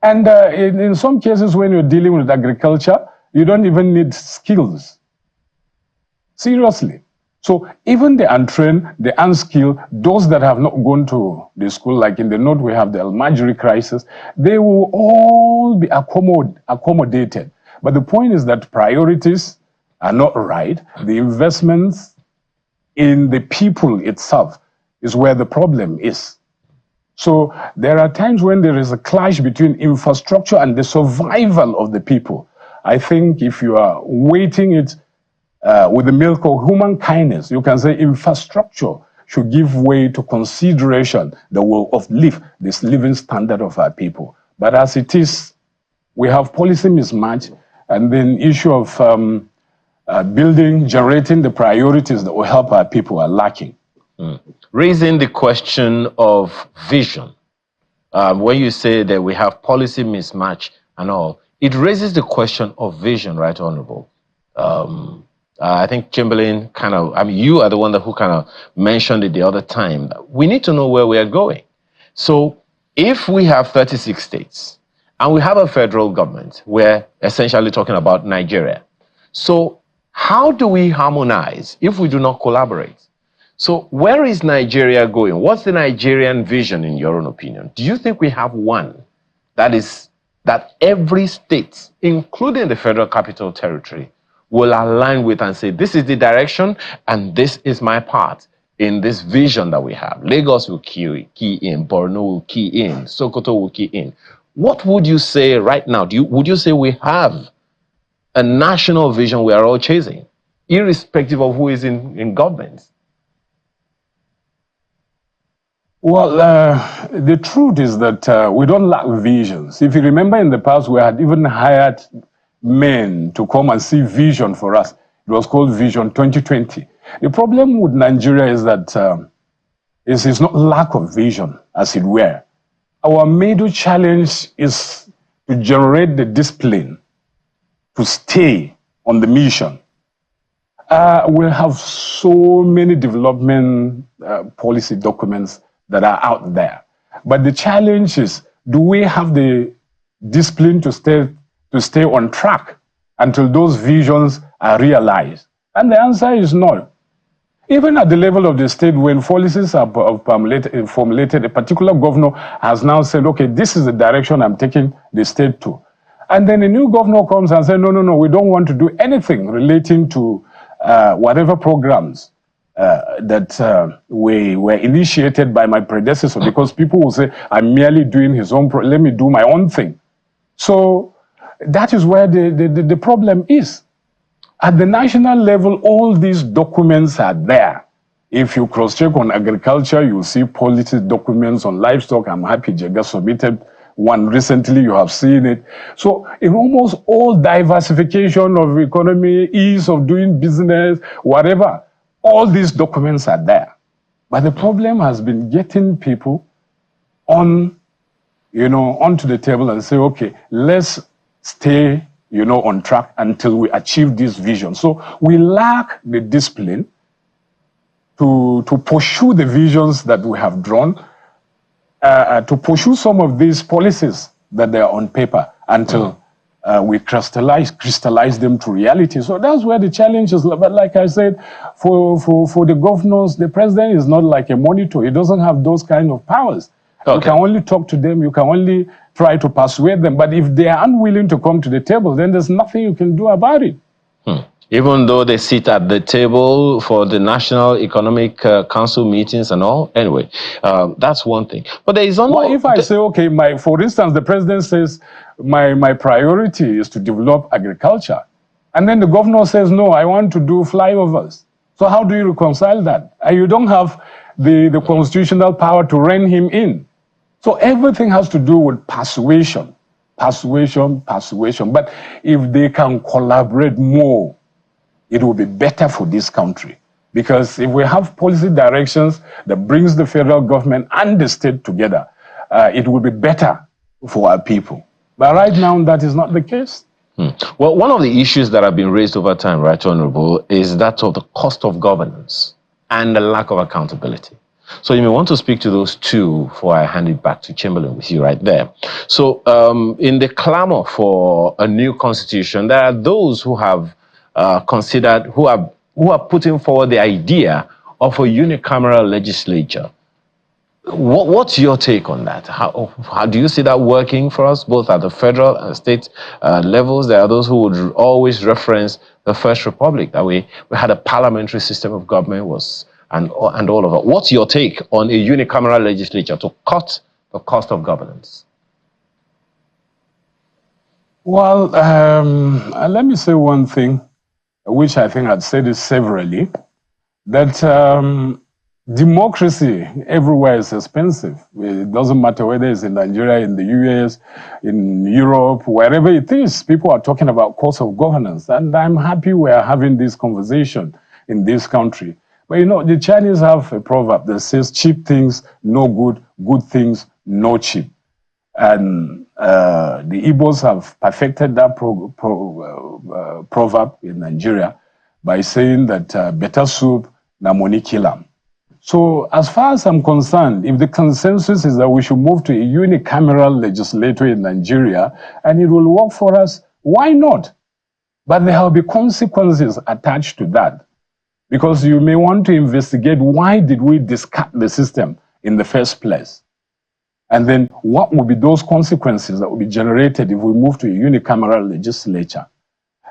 And in some cases, when you're dealing with agriculture, you don't even need skills. Seriously. So even the untrained, the unskilled, those that have not gone to the school, like in the north we have the Almajiri crisis, they will all be accommodated. But the point is that priorities are not right. The investments in the people itself is where the problem is. So there are times when there is a clash between infrastructure and the survival of the people. I think if you are weighting it with the milk of human kindness, you can say infrastructure should give way to consideration that will uplift this living standard of our people. But as it is, we have policy mismatch, and then issue of generating the priorities that will help our people are lacking. Raising the question of vision, when you say that we have policy mismatch and all, it raises the question of vision, Right Honorable. I think Chamberlain you are the one who kind of mentioned it the other time. We need to know where we are going. So if we have 36 states and we have a federal government, we're essentially talking about Nigeria. So how do we harmonize if we do not collaborate? So where is Nigeria going? What's the Nigerian vision in your own opinion? Do you think we have one that every state, including the Federal Capital Territory, will align with and say, this is the direction and this is my part in this vision that we have? Lagos will key in, Borno will key in, Sokoto will key in. What would you say right now? Would you say we have a national vision we are all chasing, irrespective of who is in government? Well, the truth is that we don't lack visions. If you remember in the past, we had even hired men to come and see vision for us. It was called Vision 2020. The problem with Nigeria is that it's not lack of vision, as it were. Our major challenge is to generate the discipline to stay on the mission. We have so many development policy documents that are out there. But the challenge is, do we have the discipline to stay on track until those visions are realized? And the answer is no. Even at the level of the state, when policies are formulated, a particular governor has now said, okay, this is the direction I'm taking the state to. And then a new governor comes and says, no, we don't want to do anything relating to whatever programs that were initiated by my predecessor, because people will say, I'm merely doing his own, let me do my own thing. So that is where the problem is. At the national level, all these documents are there. If you cross-check on agriculture, you'll see policy documents on livestock. I'm happy Jega submitted one recently, you have seen it. So in almost all diversification of economy, ease of doing business, whatever, all these documents are there. But the problem has been getting people on, onto the table and say, okay, let's stay on track until we achieve this vision. So we lack the discipline to pursue the visions that we have drawn, to pursue some of these policies that they are on paper until we crystallize them to reality. So that's where the challenge is. But like I said, for the governors, the president is not like a monitor. He doesn't have those kind of powers. Okay. You can only talk to them. You can only try to persuade them. But if they are unwilling to come to the table, then there's nothing you can do about it. Even though they sit at the table for the National Economic Council meetings and all. Anyway, that's one thing. But there is well, if I say, okay, for instance, the president says, my priority is to develop agriculture. And then the governor says, no, I want to do flyovers. So how do you reconcile that? You don't have the constitutional power to rein him in. So everything has to do with persuasion. But if they can collaborate more, it will be better for this country. Because if we have policy directions that brings the federal government and the state together, it will be better for our people. But right now, that is not the case. Well, one of the issues that have been raised over time, Right Honorable, is that of the cost of governance and the lack of accountability. So you may want to speak to those two before I hand it back to Chamberlain with you right there. So in the clamor for a new constitution, there are those who have considered, who are putting forward the idea of a unicameral legislature. What's your take on that? How do you see that working for us, both at the federal and state levels? There are those who would always reference the First Republic, that we had a parliamentary system of government, and all of that. What's your take on a unicameral legislature to cut the cost of governance? Well, let me say one thing, which I think I'd said it severally, that democracy everywhere is expensive. It doesn't matter whether it's in Nigeria, in the US, in Europe, wherever it is, people are talking about cost of governance. And I'm happy we are having this conversation in this country. But the Chinese have a proverb that says, cheap things, no good, good things, no cheap. And the Igbos have perfected that proverb in Nigeria by saying that better soup, na money kill 'em. So as far as I'm concerned, if the consensus is that we should move to a unicameral legislature in Nigeria and it will work for us, why not? But there will be consequences attached to that. Because you may want to investigate, why did we discard the system in the first place? And then what will be those consequences that will be generated if we move to a unicameral legislature?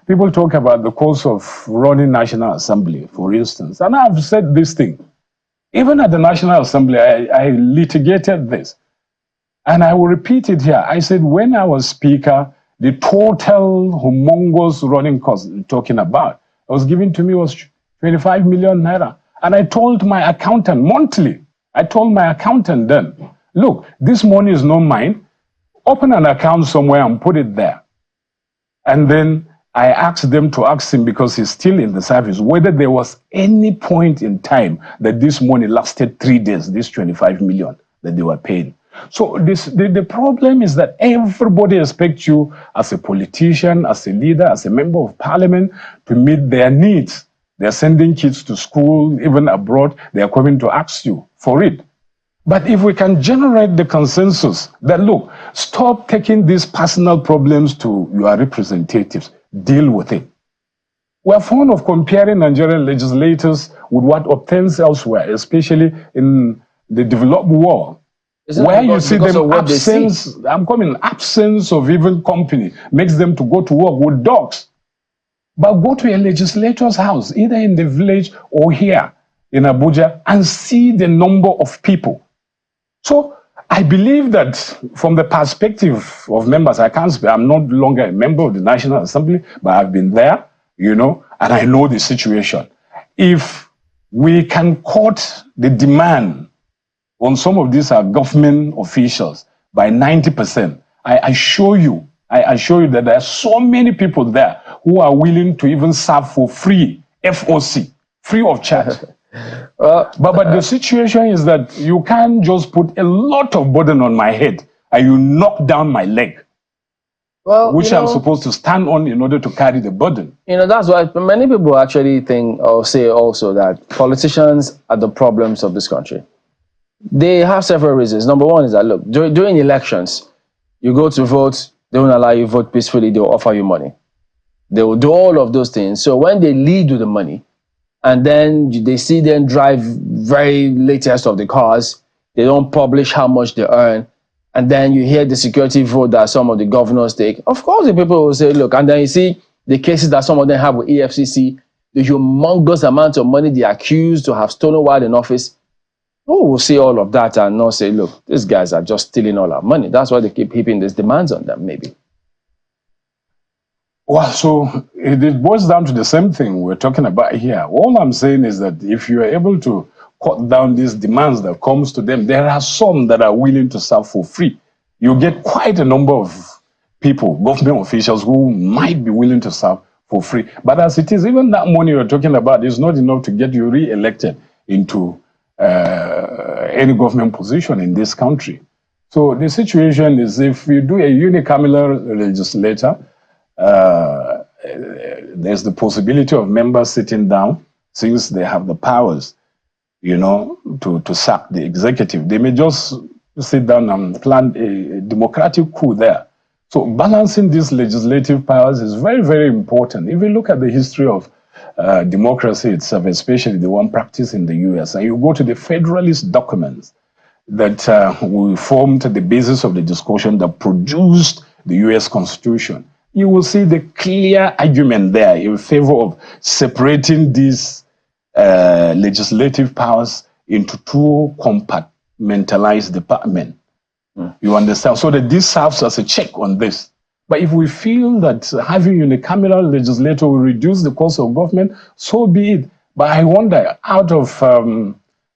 People talk about the cost of running National Assembly, for instance. And I've said this thing. Even at the National Assembly, I litigated this. And I will repeat it here. I said, when I was Speaker, the total humongous running cost talking about that was given to me was 25 million naira. And I told my accountant monthly, I told my accountant then, look, this money is not mine. Open an account somewhere and put it there. And then I asked them to ask him, because he's still in the service, whether there was any point in time that this money lasted 3 days, this 25 million that they were paying. So the problem is that everybody expects you as a politician, as a leader, as a member of parliament to meet their needs. They're sending kids to school, even abroad. They are coming to ask you for it. But if we can generate the consensus that, look, stop taking these personal problems to your representatives, deal with it. We're fond of comparing Nigerian legislators with what obtains elsewhere, especially in the developed world. Where you see them absence of even company makes them to go to work with dogs. But go to a legislator's house, either in the village or here in Abuja, and see the number of people. So I believe that from the perspective of members, I'm no longer a member of the National Assembly, but I've been there, and I know the situation. If we can cut the demand on some of these government officials by 90%, I assure you that there are so many people there who are willing to even serve for free, FOC, free of charge. But the situation is that you can't just put a lot of burden on my head and you knock down my leg, which I'm supposed to stand on in order to carry the burden. That's why many people actually think or say also that politicians are the problems of this country. They have several reasons. Number one is that, look, during elections, you go to vote, they won't allow you to vote peacefully, they'll offer you money. They will do all of those things. So when they lead with the money, and then they see them drive very latest of the cars, they don't publish how much they earn, and then you hear the security vote that some of the governors take. Of course, the people will say, look, and then you see the cases that some of them have with EFCC, the humongous amount of money they are accused to have stolen while in office. Oh, we'll see all of that and not say, look, these guys are just stealing all our money. That's why they keep heaping these demands on them, maybe. Well, so it boils down to the same thing we're talking about here. All I'm saying is that if you are able to cut down these demands that comes to them, there are some that are willing to serve for free. You get quite a number of people, government officials, who might be willing to serve for free. But as it is, even that money you're talking about is not enough to get you re-elected into any government position in this country. So the situation is, if you do a unicameral legislature, there's the possibility of members sitting down, since they have the powers, to sack the executive. They may just sit down and plan a democratic coup there. So balancing these legislative powers is very, very important. If you look at the history of democracy itself, especially the one practiced in the US, and you go to the Federalist documents that formed the basis of the discussion that produced the US Constitution, you will see the clear argument there in favor of separating these legislative powers into two compartmentalized departments. You understand? So that this serves as a check on this. But if we feel that having unicameral legislature will reduce the cost of government, so be it. But I wonder, out of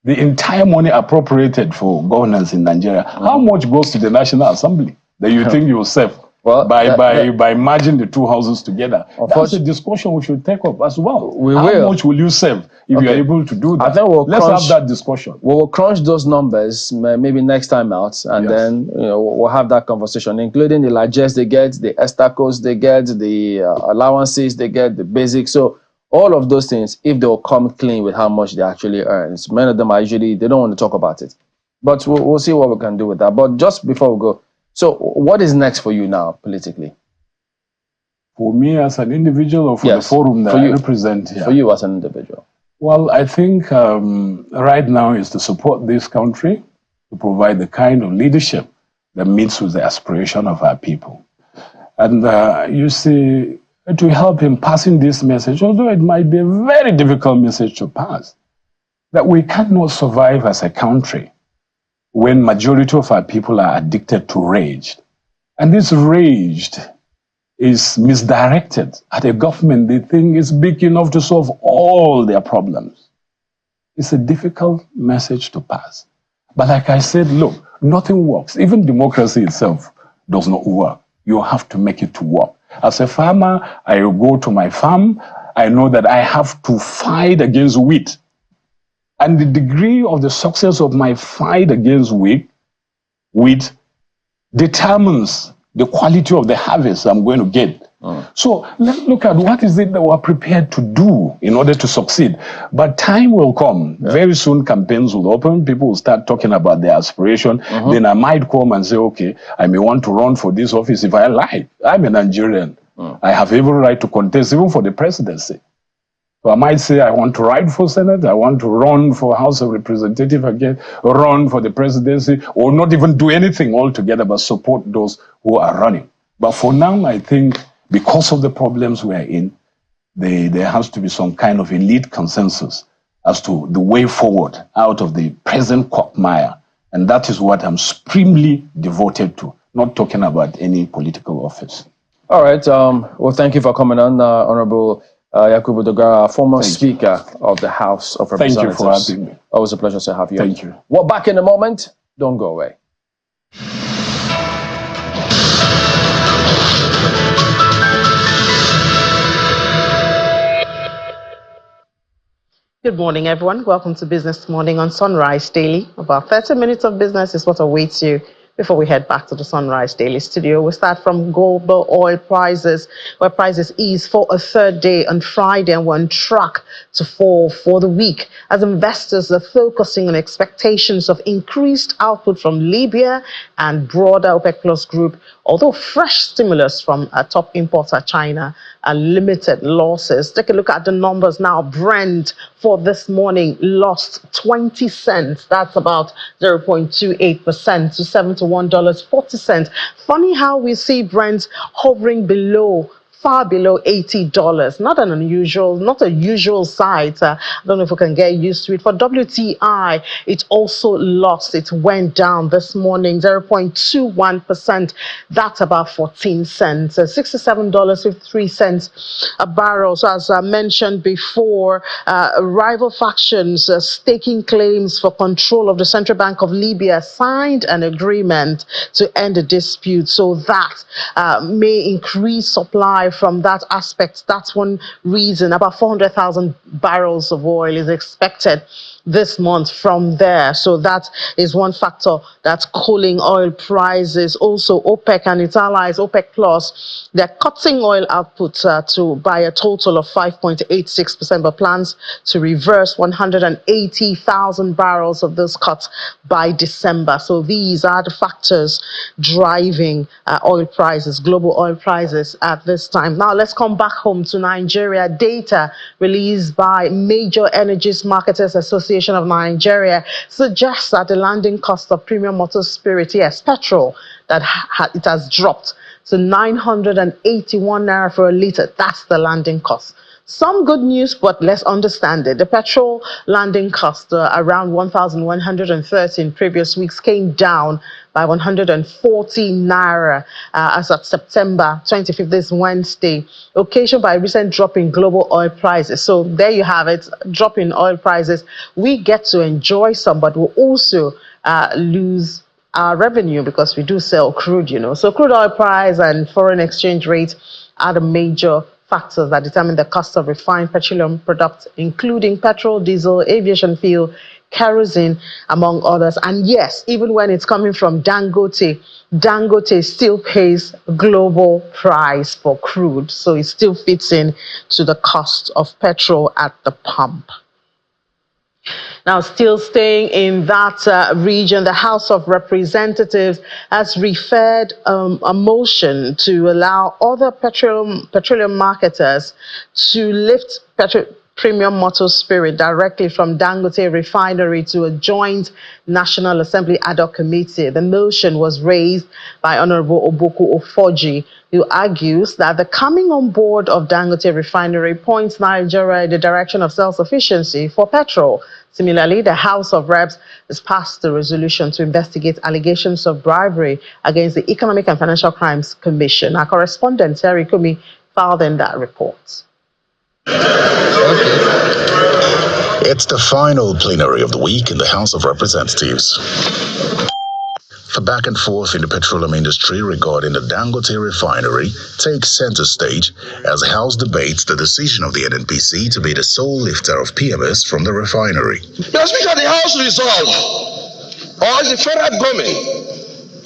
the entire money appropriated for governance in Nigeria, how much goes to the National Assembly that you think you'll save by merging the two houses together? That's a discussion we should take up as well. How much will you save if you're able to do that? I think let's have that discussion. We'll crunch those numbers maybe next time out, and then we'll have that conversation, including the largesse they get, the estacos they get, the allowances they get, the basics. So all of those things, if they'll come clean with how much they actually earn. Many of them are usually, they don't want to talk about it. But we'll see what we can do with that. But just before we go, so what is next for you now, politically? For me as an individual, or for the forum that I represent here? For you as an individual. Well, I think right now is to support this country, to provide the kind of leadership that meets with the aspiration of our people. And you see, to help in passing this message, although it might be a very difficult message to pass, that we cannot survive as a country when majority of our people are addicted to rage. And this rage is misdirected at a government they think is big enough to solve all their problems. It's a difficult message to pass. But like I said, look, nothing works. Even democracy itself does not work. You have to make it to work. As a farmer, I go to my farm. I know that I have to fight against weed. And the degree of the success of my fight against weed determines the quality of the harvest I'm going to get. So let's look at what is it that we're prepared to do in order to succeed. But time will come. Very soon campaigns will open. People will start talking about their aspiration. Then I might come and say, okay, I may want to run for this office if I like. I'm a Nigerian. I have every right to contest even for the presidency. So I might say I want to ride for Senate, I want to run for House of Representatives again, run for the presidency, or not even do anything altogether but support those who are running. But for now, I think because of the problems we are in, there has to be some kind of elite consensus as to the way forward out of the present quagmire. And that is what I'm supremely devoted to, not talking about any political office. All right. Well, thank you for coming on, Honorable Yakubu Dogara, former Speaker of the House of Representatives. Thank you for having me. Always a pleasure to have you. Thank you. We're back in a moment. Don't go away. Good morning, everyone. Welcome to Business Morning on Sunrise Daily. About 30 minutes of business is what awaits you before we head back to the Sunrise Daily studio. We start from global oil prices, where prices eased for a third day on Friday and were on track to fall for the week, as investors are focusing on expectations of increased output from Libya and broader OPEC Plus group, although fresh stimulus from a top importer, China, limited losses. Take a look at the numbers now. Brent for this morning lost 20 cents. That's about 0.28% to $71.40. Funny how we see Brent hovering far below $80. Not a usual sight. I don't know if we can get used to it. For WTI, it also lost. It went down this morning, 0.21%. That's about 14 cents, $67.53 a barrel. So as I mentioned before, rival factions staking claims for control of the Central Bank of Libya signed an agreement to end the dispute. So that may increase supply from that aspect. That's one reason. About 400,000 barrels of oil is expected this month from there. So that is one factor that's cooling oil prices. Also, OPEC and its allies, OPEC Plus, they're cutting oil output by a total of 5.86%, but plans to reverse 180,000 barrels of those cuts by December. So these are the factors driving oil prices, global oil prices at this time. Now let's come back home to Nigeria. Data released by Major Energies Marketers Association of Nigeria suggests that the landing cost of premium motor spirit, yes, petrol, that it has dropped to 981 naira for a litre. That's the landing cost. Some good news, but let's understand it. The petrol landing cost around 1,130 in previous weeks came down by 140 naira as of September 25th, this Wednesday, occasioned by a recent drop in global oil prices. So there you have it, drop in oil prices. We get to enjoy some, but we'll also lose our revenue because we do sell crude, So crude oil price and foreign exchange rate are the major factors that determine the cost of refined petroleum products, including petrol, diesel, aviation fuel, kerosene, among others. And yes, even when it's coming from Dangote, Dangote still pays global price for crude. So it still fits in to the cost of petrol at the pump. Now, still staying in that region, the House of Representatives has referred a motion to allow other petroleum marketers to lift premium motor spirit directly from Dangote Refinery to a joint National Assembly ad hoc committee. The motion was raised by Honorable Oboku Ofoji, who argues that the coming on board of Dangote Refinery points Nigeria in the direction of self-sufficiency for petrol. Similarly, the House of Reps has passed a resolution to investigate allegations of bribery against the Economic and Financial Crimes Commission. Our correspondent, Terry Kumi, filed in that report. It's the final plenary of the week in the House of Representatives. The back and forth in the petroleum industry regarding the Dangote refinery takes center stage as the House debates the decision of the NNPC to be the sole lifter of PMS from the refinery. The Speaker, the House resolved, or the federal government,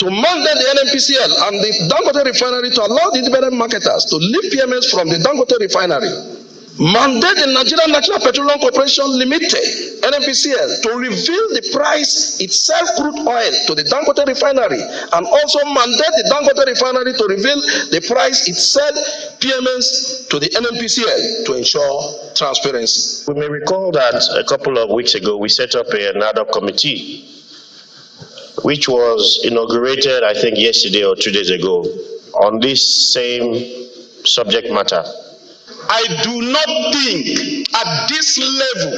to mandate the NNPCL and the Dangote refinery to allow the independent marketers to lift PMS from the Dangote refinery mandate the Nigerian National Petroleum Corporation Limited, NNPCL, to reveal the price itself crude oil to the Dangote refinery, and also mandate the Dangote refinery to reveal the price itself PMS to the NNPCL to ensure transparency. We may recall that a couple of weeks ago we set up an ad hoc committee which was inaugurated, I think, yesterday or 2 days ago on this same subject matter. I do not think at this level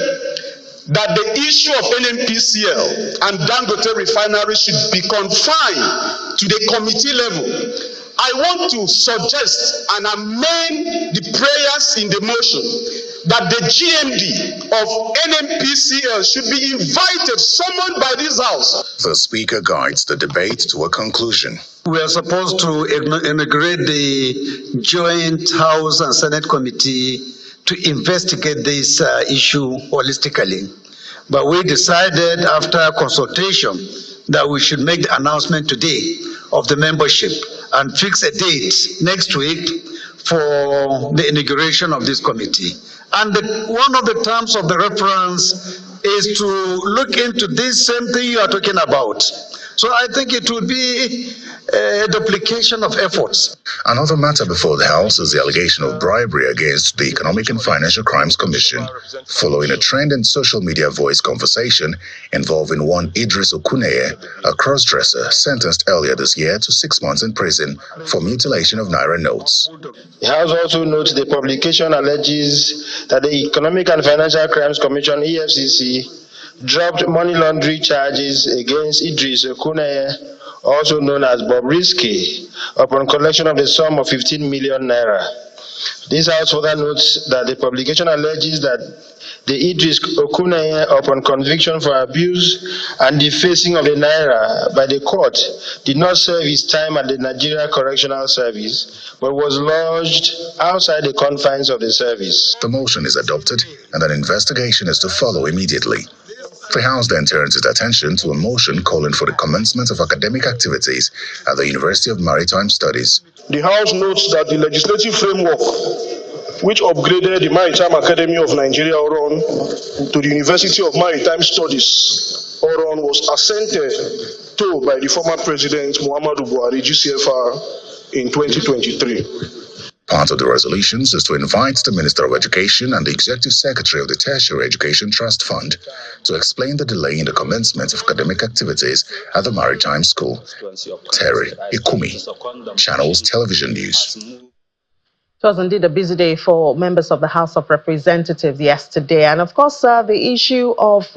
that the issue of NNPCL and Dangote refinery should be confined to the committee level. I want to suggest and amend the prayers in the motion that the GMD of NNPCL should be invited, summoned by this House. The Speaker guides the debate to a conclusion. We are supposed to inaugurate the joint House and Senate committee to investigate this issue holistically. But we decided after consultation that we should make the announcement today of the membership and fix a date next week for the inauguration of this committee. And one of the terms of the reference is to look into this same thing you are talking about. So I think it will be a duplication of efforts. Another matter before the House is the allegation of bribery against the Economic and Financial Crimes Commission, following a trend in social media voice conversation involving one Idris Okuneye, a cross-dresser sentenced earlier this year to 6 months in prison for mutilation of Naira notes. The House also notes the publication alleges that the Economic and Financial Crimes Commission, EFCC, dropped money laundering charges against Idris Okuneye, also known as Bob Risky, upon collection of the sum of 15 million naira. This House further notes that the publication alleges that the Idris Okuneye, upon conviction for abuse and defacing of the naira by the court, did not serve his time at the Nigeria Correctional Service, but was lodged outside the confines of the service. The motion is adopted and an investigation is to follow immediately. The House then turns its attention to a motion calling for the commencement of academic activities at the University of Maritime Studies. The House notes that the legislative framework which upgraded the Maritime Academy of Nigeria, Oron, to the University of Maritime Studies, Oron, was assented to by the former President Muhammadu Buhari, GCFR, in 2023. Part of the resolutions is to invite the Minister of Education and the Executive Secretary of the Tertiary Education Trust Fund to explain the delay in the commencement of academic activities at the Maritime School. Terry Ikumi, Channels Television News. It was indeed a busy day for members of the House of Representatives yesterday. And of course, the issue of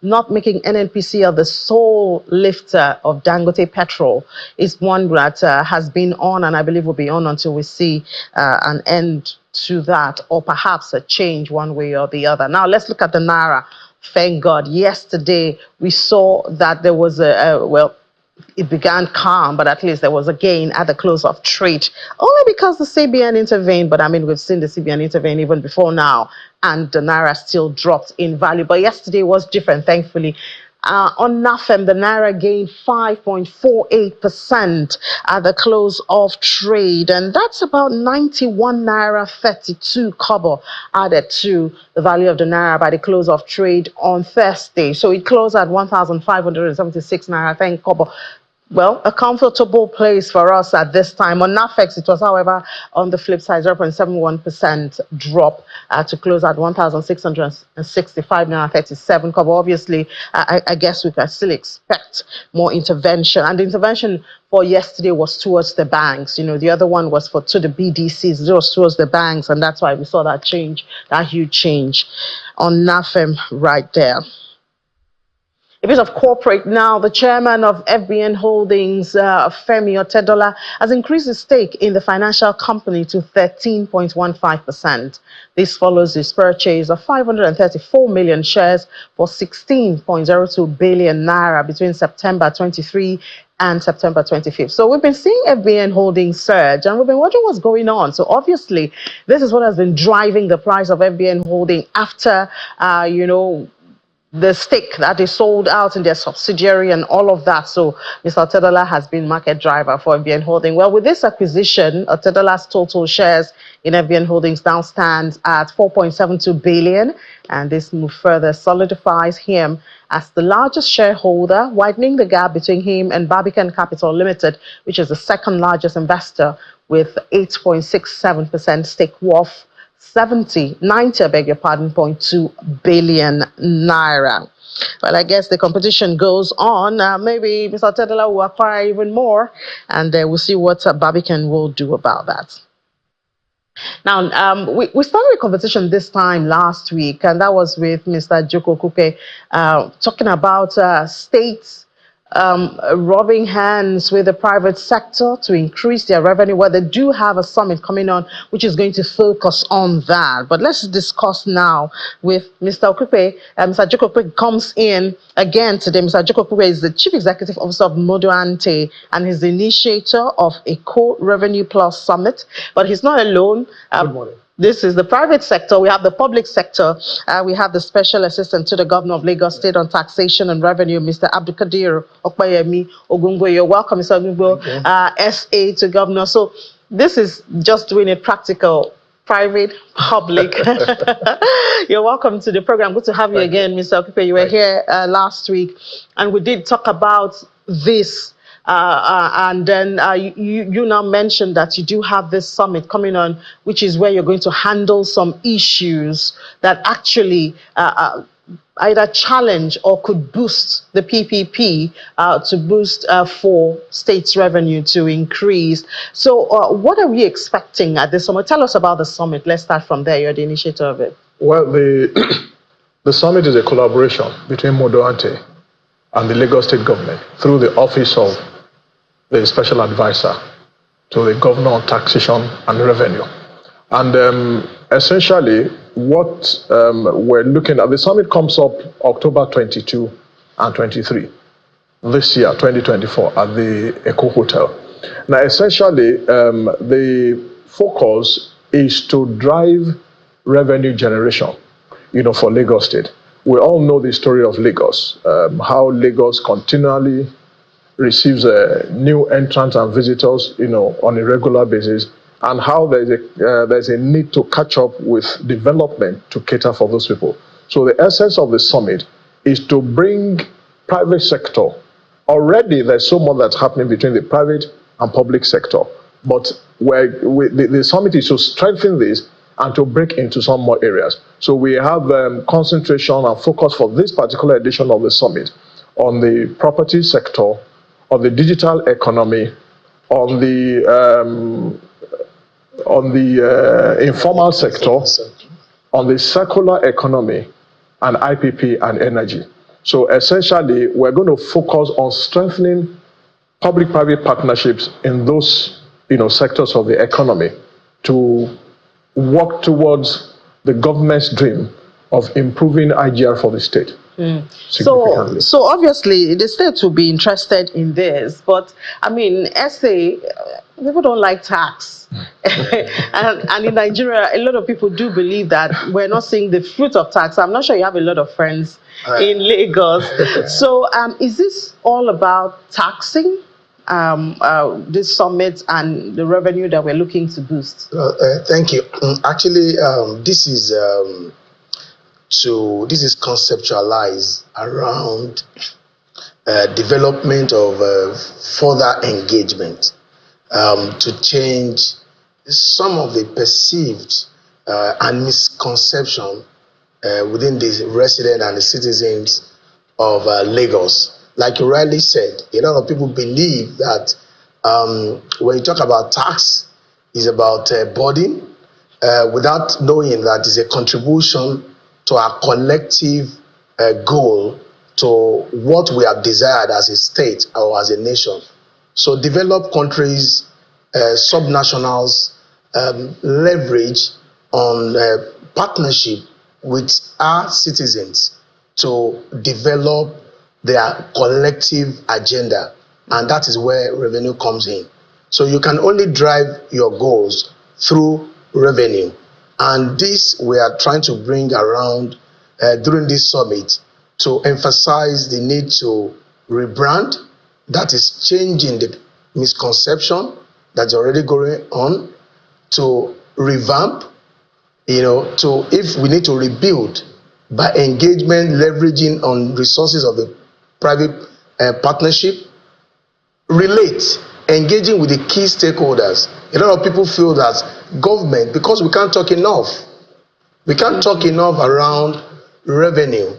not making NNPCL the sole lifter of Dangote petrol is one that has been on, and I believe will be on until we see an end to that, or perhaps a change one way or the other. Now, let's look at the Naira. Thank God, yesterday we saw that there was it began calm, but at least there was a gain at the close of trade, only because the CBN intervened. But I mean, we've seen the CBN intervene even before now, and the Naira still dropped in value. But yesterday was different, thankfully. On NAFEM, the Naira gained 5.48% at the close of trade, and that's about 91 Naira 32 kobo added to the value of the Naira by the close of trade on Thursday. So it closed at 1,576 Naira 10 kobo. Well, a comfortable place for us at this time. On NAFEX, it was, however, on the flip side, 0.71% drop to close at 1,665 Naira 37 kobo. Obviously, I guess we can still expect more intervention. And the intervention for yesterday was towards the banks. You know, the other one was to the BDCs. It was towards the banks, and that's why we saw that change, that huge change on NAFEM right there. A bit of corporate now. The chairman of FBN Holdings, Femi Otedola, has increased his stake in the financial company to 13.15%. This follows his purchase of 534 million shares for 16.02 billion naira between September 23 and September 25th. So we've been seeing FBN Holdings surge, and we've been watching what's going on. So obviously, this is what has been driving the price of FBN Holding after, the stake that they sold out in their subsidiary and all of that. So Mr. Otedola has been market driver for FBN Holding. Well, with this acquisition, Otedola's total shares in FBN Holdings now stands at 4.72 billion. And this move further solidifies him as the largest shareholder, widening the gap between him and Barbican Capital Limited, which is the second largest investor with 8.67% stake worth 90, I beg your pardon, 0.2 billion naira. Well, I guess the competition goes on. Maybe Mr. Otedola will acquire even more, and we'll see what Barbican will do about that. Now, we started a competition this time last week, and that was with Mr. Joko Kupe, talking about states rubbing hands with the private sector to increase their revenue. Well, they do have a summit coming on, which is going to focus on that. But let's discuss now with Mr. Okupe. Mr. Joko Okupe comes in again today. Mr. Joko Okupe is the Chief Executive Officer of Modoante and is the initiator of a Co-Revenue Plus Summit. But he's not alone. Good morning. This is the private sector. We have the public sector. We have the Special Assistant to the Governor of Lagos State on Taxation and Revenue, Mr. Abdulkadir Okpayemi Ogungo. You're welcome, Mr. Ogungo, SA to Governor. So this is just doing it practical, private, public. You're welcome to the program. Good to have you again, Mr. Okupe. You were here last week, and we did talk about this. And then you now mentioned that you do have this summit coming on, which is where you're going to handle some issues that actually either challenge or could boost the PPP to boost for states' revenue to increase. So what are we expecting at this summit? Tell us about the summit. Let's start from there. You're the initiator of it. Well, the summit is a collaboration between Modoante and the Lagos State government through the Office of the Special Advisor to the Governor on Taxation and Revenue. And essentially, what we're looking at, the summit comes up October 22 and 23 this year, 2024, at the Eco Hotel. Now, essentially, the focus is to drive revenue generation, for Lagos State. We all know the story of Lagos, how Lagos continually receives new entrants and visitors, on a regular basis, and how there's a need to catch up with development to cater for those people. So the essence of the summit is to bring private sector. Already there's so much that's happening between the private and public sector, but the summit is to strengthen this and to break into some more areas. So we have concentration and focus for this particular edition of the summit on the property sector, on the digital economy, on the informal sector, on the circular economy, and IPP and energy. So essentially, we're going to focus on strengthening public-private partnerships in those sectors of the economy to work towards the government's dream of improving IGR for the state. So obviously the state will be interested in this, but I mean, SA, people don't like tax. and in Nigeria, a lot of people do believe that we're not seeing the fruit of tax. I'm not sure you have a lot of friends in Lagos. So is this all about taxing this summit and the revenue that we're looking to boost? Thank you. Actually, this is conceptualized around development of further engagement to change some of the perceived and misconception within the residents and the citizens of Lagos. Like you rightly said, a lot of people believe that when you talk about tax, it's about burden, without knowing that it's a contribution to our collective goal to what we have desired as a state or as a nation. So developed countries, subnationals leverage on partnership with our citizens to develop their collective agenda, and that is where revenue comes in. So you can only drive your goals through revenue, and this we are trying to bring around during this summit to emphasize the need to rebrand, that is changing the misconception that's already going on, to revamp, to, if we need to rebuild by engagement, leveraging on resources of the private partnership, relate, engaging with the key stakeholders. A lot of people feel that government, because we can't talk enough around revenue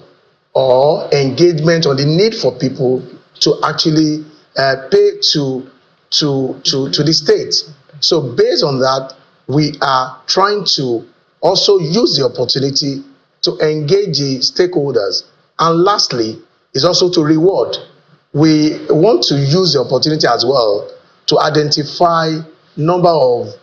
or engagement on the need for people to actually pay to the state. So based on that, we are trying to also use the opportunity to engage the stakeholders. And lastly, is also to reward. We want to use the opportunity as well to identify number of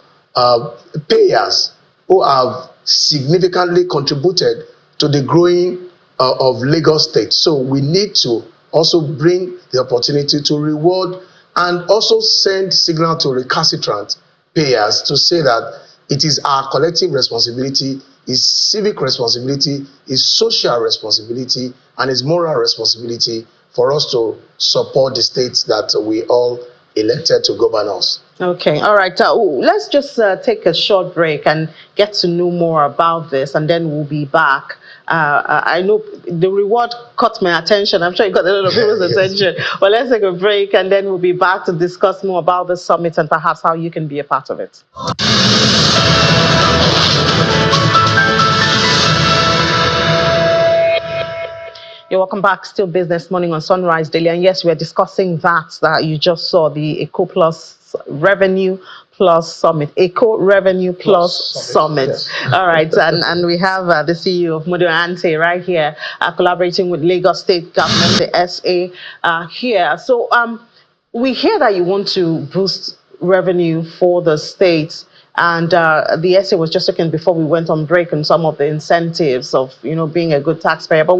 payers who have significantly contributed to the growing of Lagos State. So we need to also bring the opportunity to reward and also send signal to recalcitrant payers to say that it is our collective responsibility, is civic responsibility, is social responsibility, and is moral responsibility for us to support the states that we all elected to govern us. Okay, all right. Let's just take a short break and get to know more about this, and then we'll be back. I know the reward caught my attention. I'm sure it got a lot of people's attention. But let's take a break, and then we'll be back to discuss more about the summit and perhaps how you can be a part of it. You're welcome back. Still Business Morning on Sunrise Daily. And yes, we're discussing that you just saw, the Eco Plus Revenue Plus Summit. Eco Revenue Plus Summit. Yes. All right. and we have the CEO of Modoante right here, collaborating with Lagos State Government, the SA here. So we hear that you want to boost revenue for the states. And the essay was just looking before we went on break on some of the incentives of, being a good taxpayer. But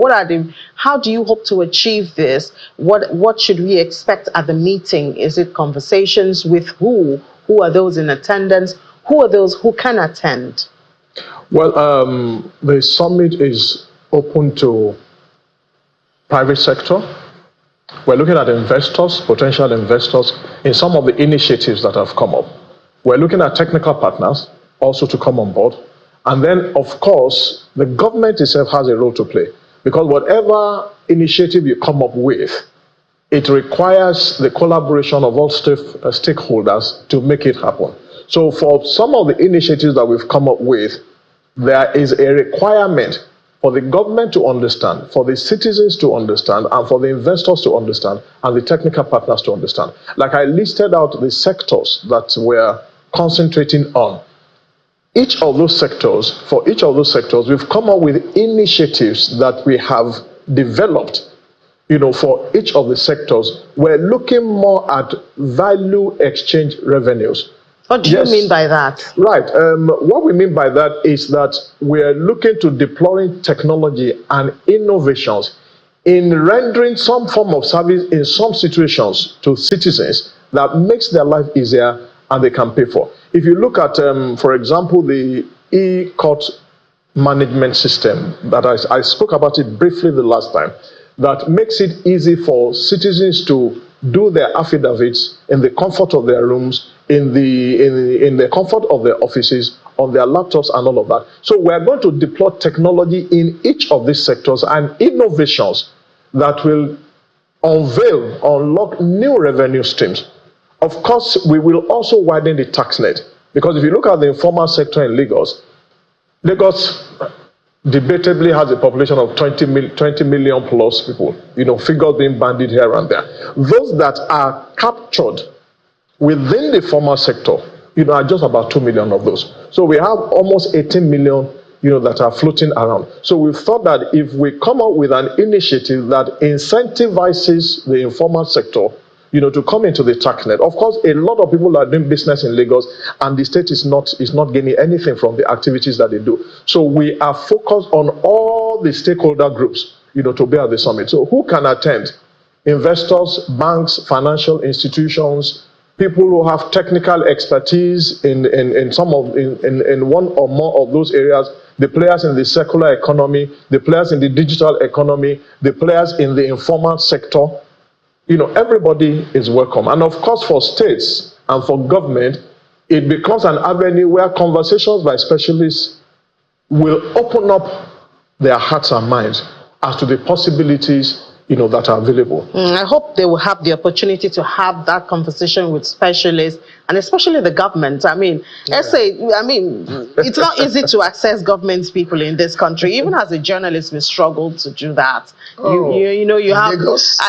how do you hope to achieve this? What should we expect at the meeting? Is it conversations with who? Who are those in attendance? Who are those who can attend? Well, the summit is open to private sector. We're looking at investors, potential investors, in some of the initiatives that have come up. We're looking at technical partners also to come on board. And then, of course, the government itself has a role to play, because whatever initiative you come up with, it requires the collaboration of all stakeholders to make it happen. So for some of the initiatives that we've come up with, there is a requirement for the government to understand, for the citizens to understand, and for the investors to understand, and the technical partners to understand. Like I listed out the sectors that we're concentrating on. For each of those sectors, we've come up with initiatives that we have developed. For each of the sectors, we're looking more at value exchange revenues. What do you mean by that? Right. What we mean by that is that we're looking to deploying technology and innovations in rendering some form of service in some situations to citizens that makes their life easier and they can pay for. If you look at, for example, the e-court management system that I spoke about it briefly the last time, that makes it easy for citizens to do their affidavits in the comfort of their rooms, in the comfort of their offices, on their laptops and all of that. So we're going to deploy technology in each of these sectors and innovations that will unlock new revenue streams. Of course, we will also widen the tax net, because if you look at the informal sector in Lagos debatably has a population of 20 million plus people, figures being bandied here and there. Those that are captured within the formal sector, are just about 2 million of those. So we have almost 18 million, that are floating around. So we thought that if we come up with an initiative that incentivizes the informal sector, to come into the tax net. Of course, a lot of people are doing business in Lagos, and the state is not gaining anything from the activities that they do. So we are focused on all the stakeholder groups, to be at the summit. So who can attend? Investors, banks, financial institutions, people who have technical expertise in one or more of those areas, the players in the circular economy, the players in the digital economy, the players in the informal sector. Everybody is welcome. And of course, for states and for government, it becomes an avenue where conversations by specialists will open up their hearts and minds as to the possibilities that are available. I hope they will have the opportunity to have that conversation with specialists and especially the government. It's not easy to access government people in this country. Even as a journalist, we struggle to do that. You have Lagos?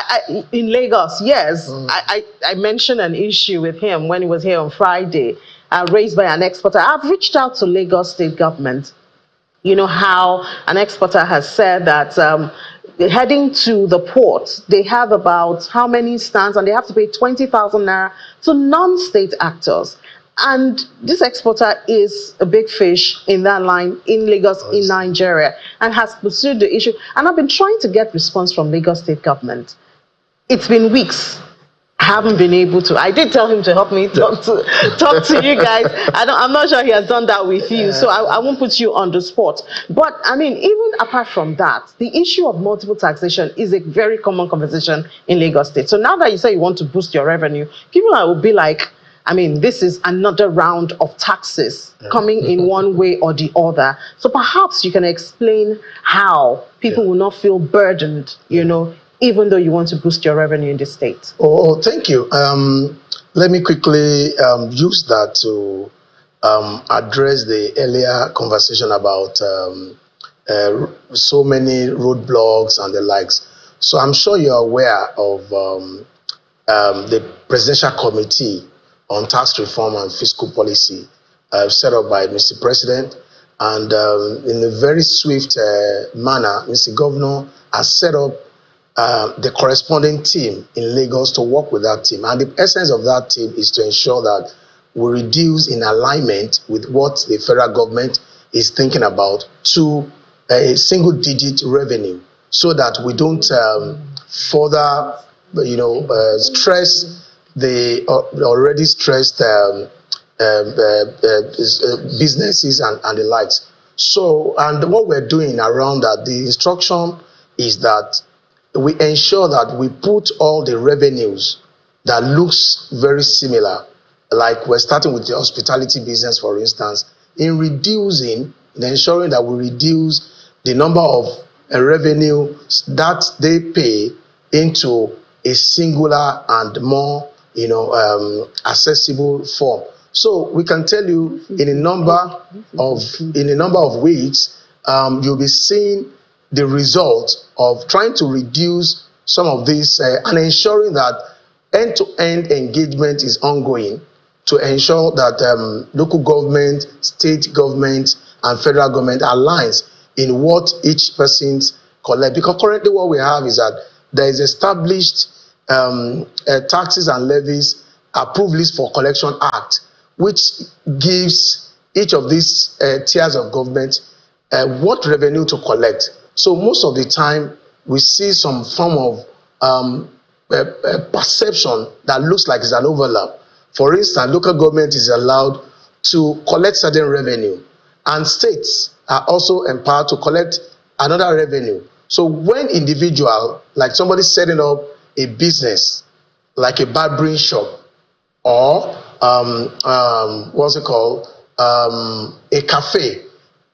In Lagos, yes. I mentioned an issue with him when he was here on Friday, raised by an exporter. I've reached out to Lagos state government. How an exporter has said that heading to the port, they have about how many stands, and they have to pay 20,000 naira to non-state actors. And this exporter is a big fish in that line in Lagos, in Nigeria, and has pursued the issue. And I've been trying to get response from Lagos state government. It's been weeks. I haven't been able to. I did tell him to help me talk to you guys. I'm not sure he has done that with you, so I won't put you on the spot. But even apart from that, the issue of multiple taxation is a very common conversation in Lagos State. So now that you say you want to boost your revenue, people will be like, this is another round of taxes coming in one way or the other. So perhaps you can explain how people will not feel burdened, even though you want to boost your revenue in the state. Oh, thank you. Let me quickly use that to address the earlier conversation about so many roadblocks and the likes. So I'm sure you're aware of the Presidential Committee on Tax Reform and Fiscal Policy set up by Mr. President. And in a very swift manner, Mr. Governor has set up the corresponding team in Lagos to work with that team. And the essence of that team is to ensure that we reduce in alignment with what the federal government is thinking about to a single-digit revenue, so that we don't further, stress the already stressed businesses and the likes. So, and what we're doing around that, the instruction is that we ensure that we put all the revenues that looks very similar, like we're starting with the hospitality business, for instance, in ensuring that we reduce the number of revenue that they pay into a singular and more, accessible form. So we can tell you in a number of weeks, you'll be seeing the result of trying to reduce some of these and ensuring that end-to-end engagement is ongoing to ensure that local government, state government, and federal government aligns in what each person's collect. Because currently what we have is that there is established taxes and levies approved list for collection act, which gives each of these tiers of government what revenue to collect. So most of the time, we see some form of perception that looks like it's an overlap. For instance, local government is allowed to collect certain revenue, and states are also empowered to collect another revenue. So when individual, like somebody setting up a business, like a barbering shop, or a cafe,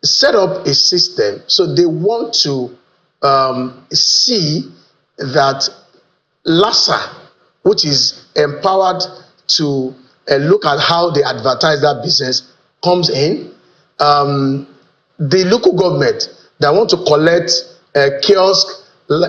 set up a system, so they want to see that LASA, which is empowered to look at how they advertise that business, comes in. The local government that want to collect kiosk,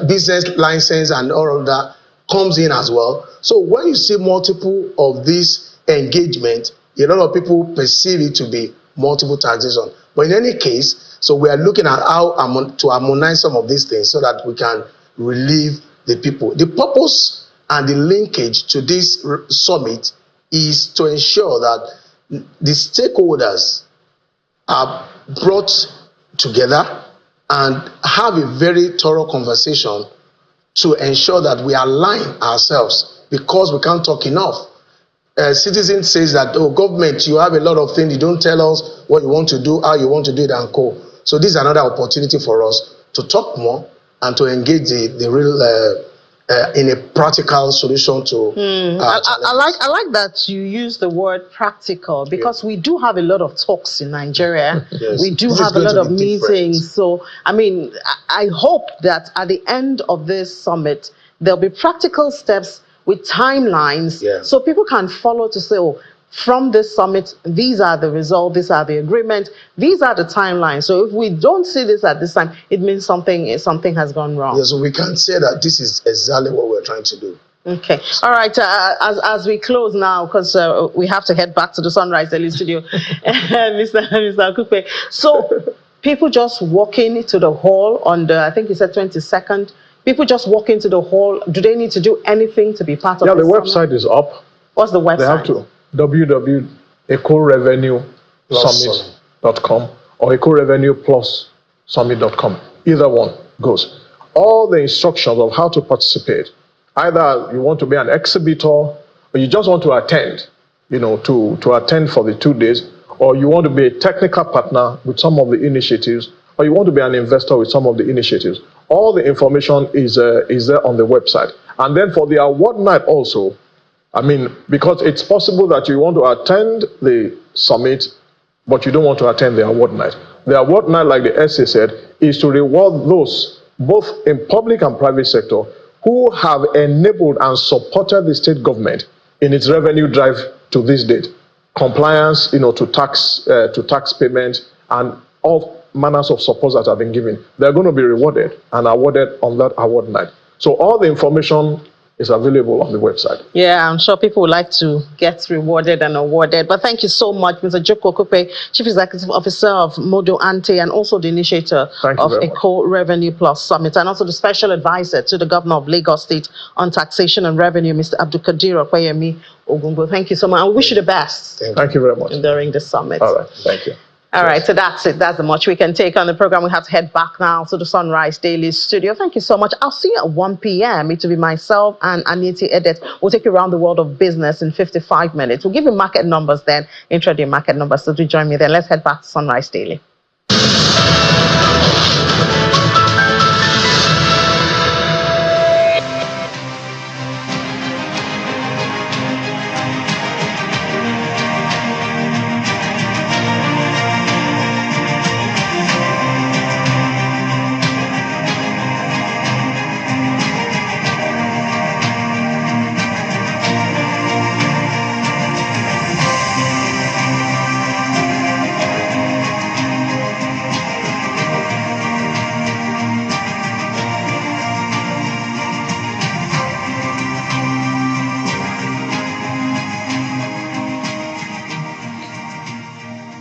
business license, and all of that comes in as well. So when you see multiple of these engagement, a lot of people perceive it to be multiple taxation. But in any case, so we are looking at how to harmonize some of these things so that we can relieve the people. The purpose and the linkage to this summit is to ensure that the stakeholders are brought together and have a very thorough conversation to ensure that we align ourselves, because we can't talk enough. Citizen says that, oh, government, you have a lot of things, you don't tell us what you want to do, how you want to do it, and co. So this is another opportunity for us to talk more and to engage the real in a practical solution to. I like that you use the word practical, because we do have a lot of talks in Nigeria. Yes. We do This have a lot of meetings. Different. So, I mean, I hope that at the end of this summit, there'll be practical steps with timelines, so people can follow to say, oh, from this summit, these are the results, these are the agreements, these are the timelines. So if we don't see this at this time, it means something has gone wrong. Yeah, so we can say that this is exactly what we're trying to do. Okay. All right. As we close now, because we have to head back to the Sunrise Daily Studio, Mr. Akupe. So people just walk into the hall on the, I think you said 22nd. People just walk into the hall. Do they need to do anything to be part of? Yeah, the website is up. What's the website? They have to www.ecorevenuesummit.com or ecorevenueplussummit.com. Either one goes. All the instructions of how to participate. Either you want to be an exhibitor, or you just want to attend, to attend for the 2 days, or you want to be a technical partner with some of the initiatives, or you want to be an investor with some of the initiatives. All the information is there on the website. And then for the award night also, I mean, because it's possible that you want to attend the summit, but you don't want to attend the award night. The award night, like the essay said, is to reward those, both in public and private sector, who have enabled and supported the state government in its revenue drive to this date. Compliance, to tax payment, and all manners of support that have been given. They're going to be rewarded and awarded on that award night. So all the information is available on the website. Yeah, I'm sure people would like to get rewarded and awarded. But thank you so much, Mr. Joko Okupe, Chief Executive Officer of Modo Ante, and also the initiator of Eco Revenue Plus Summit, and also the Special Advisor to the Governor of Lagos State on Taxation and Revenue, Mr. Abdulkadir Okoyemi Ogungo. Thank you so much. I wish you the best. Thank you very much. During this summit. All right. Thank you. All right, so that's it. That's the much we can take on the program. We have to head back now to the Sunrise Daily Studio. Thank you so much. I'll see you at 1 p.m. It will be myself and Aniti Edet. We'll take you around the world of business in 55 minutes. We'll give you market numbers then, intraday market numbers. So do join me then. Let's head back to Sunrise Daily.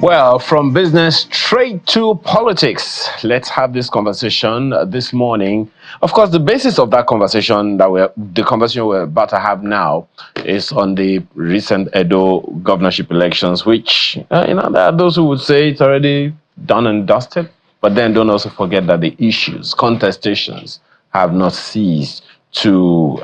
Well, from business straight to politics, let's have this conversation this morning. Of course, the basis of that conversation, the conversation we're about to have now, is on the recent Edo governorship elections, which, there are those who would say it's already done and dusted, but then don't also forget that the issues, contestations, have not ceased to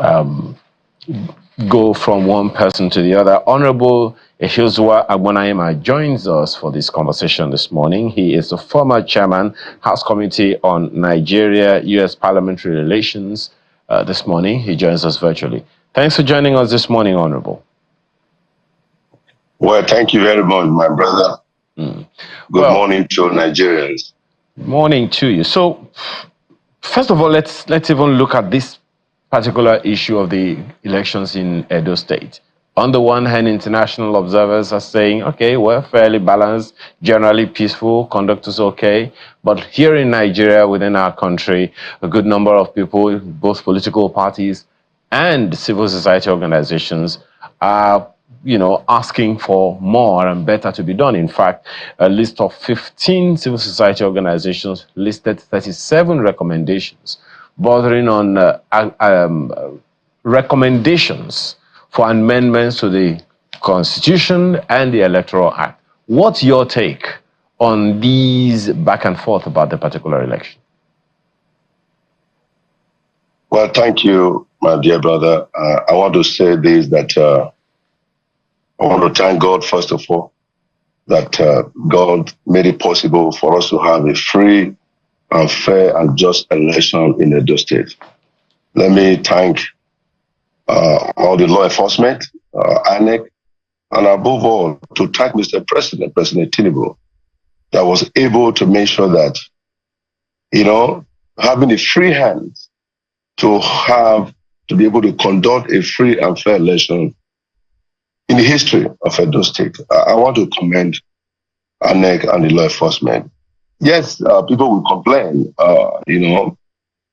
go from one person to the other. Honorable Ehuzua Agbonayema joins us for this conversation this morning. He is the former chairman, House Committee on Nigeria-U.S. Parliamentary Relations. This morning, he joins us virtually. Thanks for joining us this morning, Honorable. Well, thank you very much, my brother. Good morning to Nigerians. Morning to you. So, first of all, let's even look at this particular issue of the elections in Edo State. On the one hand, international observers are saying, okay, we're fairly balanced, generally peaceful, conduct is okay. But here in Nigeria, within our country, a good number of people, both political parties and civil society organizations, are asking for more and better to be done. In fact, a list of 15 civil society organizations listed 37 recommendations, bordering on recommendations for amendments to the Constitution and the Electoral Act. What's your take on these back and forth about the particular election? Well, thank you, my dear brother. I want to say this, that I want to thank God, first of all, that God made it possible for us to have a free and fair and just election in Edo State. Let me thank all the law enforcement, INEC, and above all, to thank Mr. President, President Tinubu, that was able to make sure that, having a free hand to be able to conduct a free and fair election in the history of Edo State. I want to commend INEC and the law enforcement. Yes, people will complain,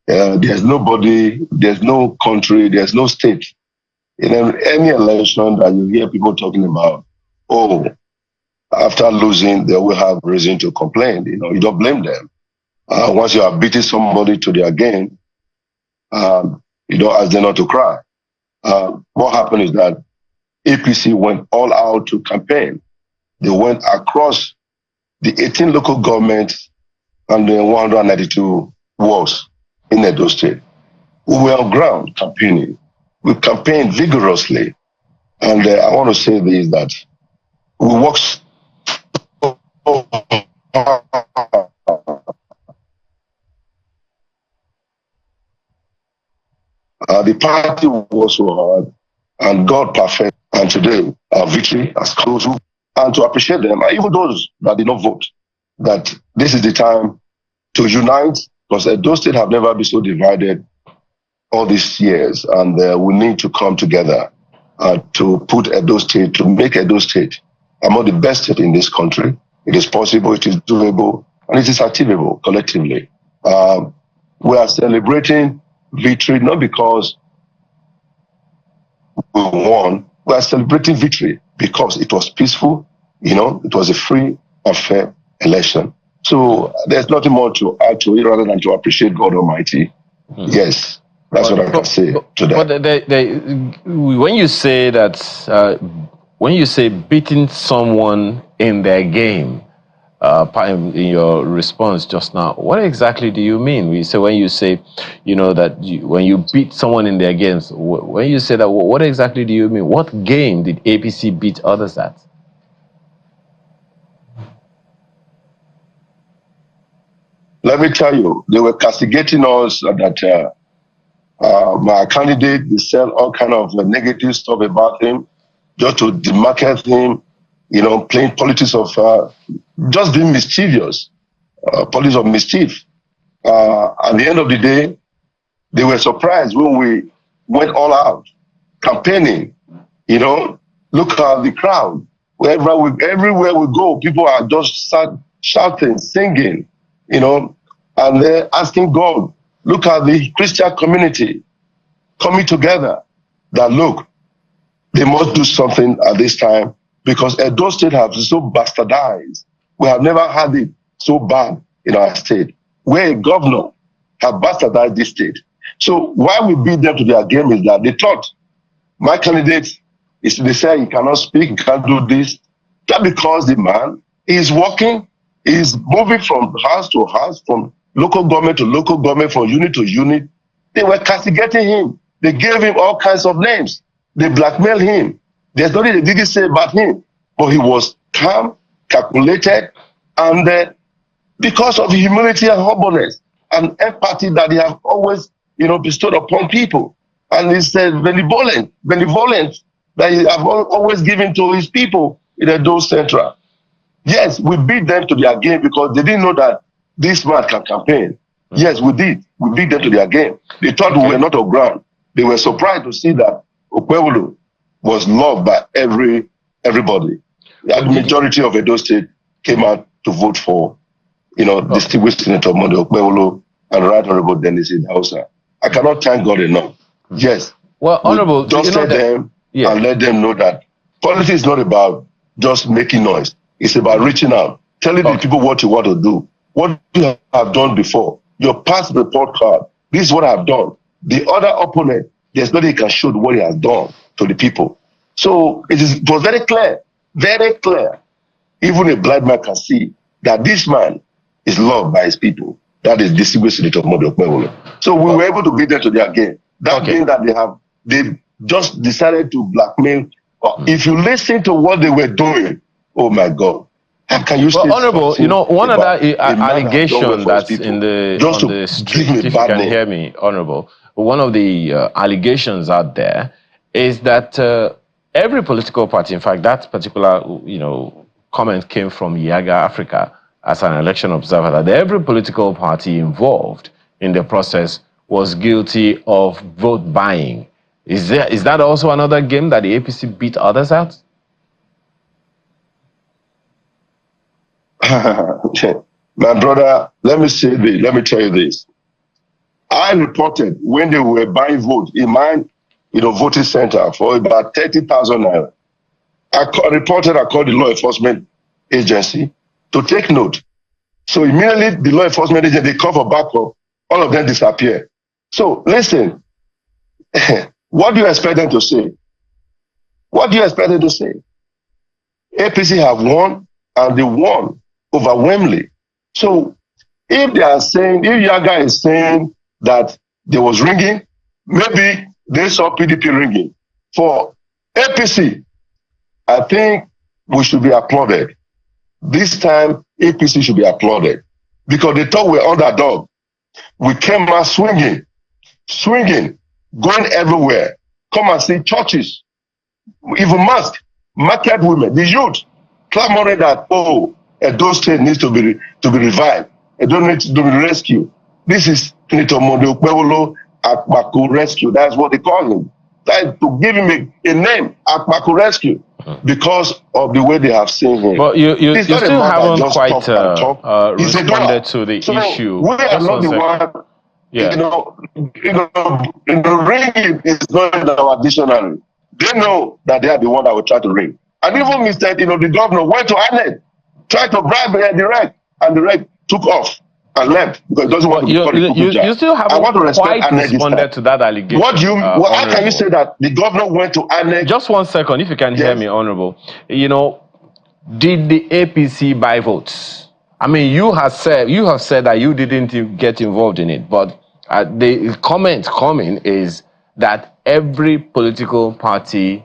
there's nobody, there's no country, there's no state in any election that you hear people talking about, after losing, they will have reason to complain. You don't blame them. Once you have beaten somebody to their game, you don't ask them not to cry. What happened is that APC went all out to campaign. They went across the 18 local governments and the 192 wards in Edo State. We were on ground campaigning. We campaigned vigorously. And I want to say this, that we worked the party was so hard and God perfect. And today, our victory has close. And to appreciate them, even those that did not vote, that this is the time to unite, because Edo State have never been so divided all these years. And we need to come together to put Edo State, to make Edo State among the best state in this country. It is possible, it is doable, and it is achievable collectively. We are celebrating victory not because we won. We are celebrating victory because it was peaceful, it was a free and fair election. So there's nothing more to add to it rather than to appreciate God Almighty. Yes, that's what I can say to that. But when you say that, when you say beating someone in their game, in your response just now, what exactly do you mean? When you say, when you beat someone in their games, when you say that, what exactly do you mean? What game did APC beat others at? Let me tell you, they were castigating us that my candidate, they said all kind of negative stuff about him, just to demarket him, playing politics of just being mischievous, politics of mischief. At the end of the day, they were surprised when we went all out, campaigning. Look at the crowd. Everywhere we go, people are just shouting, singing, and they're asking God. Look at the Christian community coming together. That look, they must do something at this time, because Edo State has been so bastardized. We have never had it so bad in our state, where a governor have bastardized this state. So why we beat them to their game is that they thought my candidate they say he cannot speak, he can't do this. That because the man is working, is moving from house to house, from local government to local government, from unit to unit. They were castigating him. They gave him all kinds of names. They blackmailed him. There's nothing they didn't say about him, but he was calm, calculated, and because of humility and humbleness and empathy that he has always, bestowed upon people, and he's benevolent that he have always given to his people in Edo Central. Yes, we beat them to their game because they didn't know that this man can campaign. Yes, we did. We beat them to their game. They thought we were not on ground. They were surprised to see that Okpebholo was loved by everybody. The majority of Edo State came out to vote for, distinguished Senator Monday Okpebholo and Right Honorable Dennis Idausa. I cannot thank God enough. Yes. Well, Honorable, just them and let them know that politics is not about just making noise. It's about reaching out, telling the people what you want to do, what you have done before, your past report card. This is what I've done. The other opponent, there's nobody can show what he has done to the people. So it was very clear, very clear. Even a blind man can see that this man is loved by his people. That is distinguished Senator Monday Okpebholo. So we were able to beat them to their game. That game that they just decided to blackmail. If you listen to what they were doing, oh my God, How can you say Well, Honorable, something one about other a man that done well allegation for his that's people in the just on to the give street, him a if you bad can name? hear me, Honorable, one of the allegations out there is that every political party, in fact, that particular comment came from Yaga Africa as an election observer, that every political party involved in the process was guilty of vote buying. Is that also another game that the APC beat others out? My brother, let me tell you this. I reported when they were buying vote in my voting center for about 30,000 naira. I called the law enforcement agency to take note. So immediately the law enforcement agency, they call for backup, all of them disappear. So listen, what do you expect them to say? What do you expect them to say? APC have won, and they won overwhelmingly. So if Yaga is saying that there was ringing, maybe they saw PDP ringing. For APC, I think we should be applauded. This time, APC should be applauded because they thought we were underdog. We came out swinging, going everywhere. Come and see churches, even mosques, market women, the youth, clamoring that, Edo State needs to be revived. Edo needs to be rescued. This is Nitomodo Kwewolo Akwaku Rescue. That's what they call him. That to give him a name, Akwaku Rescue, because of the way they have seen him. But you it's not still haven't quite responded to the so issue. We are Just not the one. Yeah. Ringing is not in our dictionary. They know that they are the one that will try to ring. And even Mr. The governor went to INEC, tried to bribe the reg, and the reg took off and left because it doesn't want to be called a cuckoo jar. You still haven't quite responded to that allegation. How can you say that the governor went to INEC? Just 1 second, if you can hear me, Honorable. Did the APC buy votes? I mean, you have said that you didn't get involved in it, but the comment coming is that every political party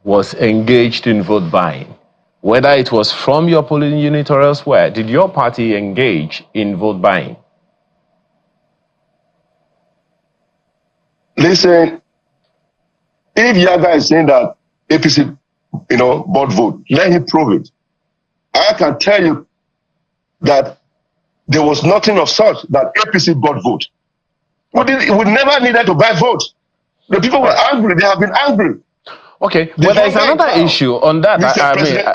was engaged in vote buying. Whether it was from your polling unit or elsewhere, did your party engage in vote buying? Listen, if Yaga is saying that APC, bought vote, let him prove it. I can tell you that there was nothing of such that APC bought vote. We never needed to buy vote. The people were angry. They have been angry. Okay, but there's another issue on that.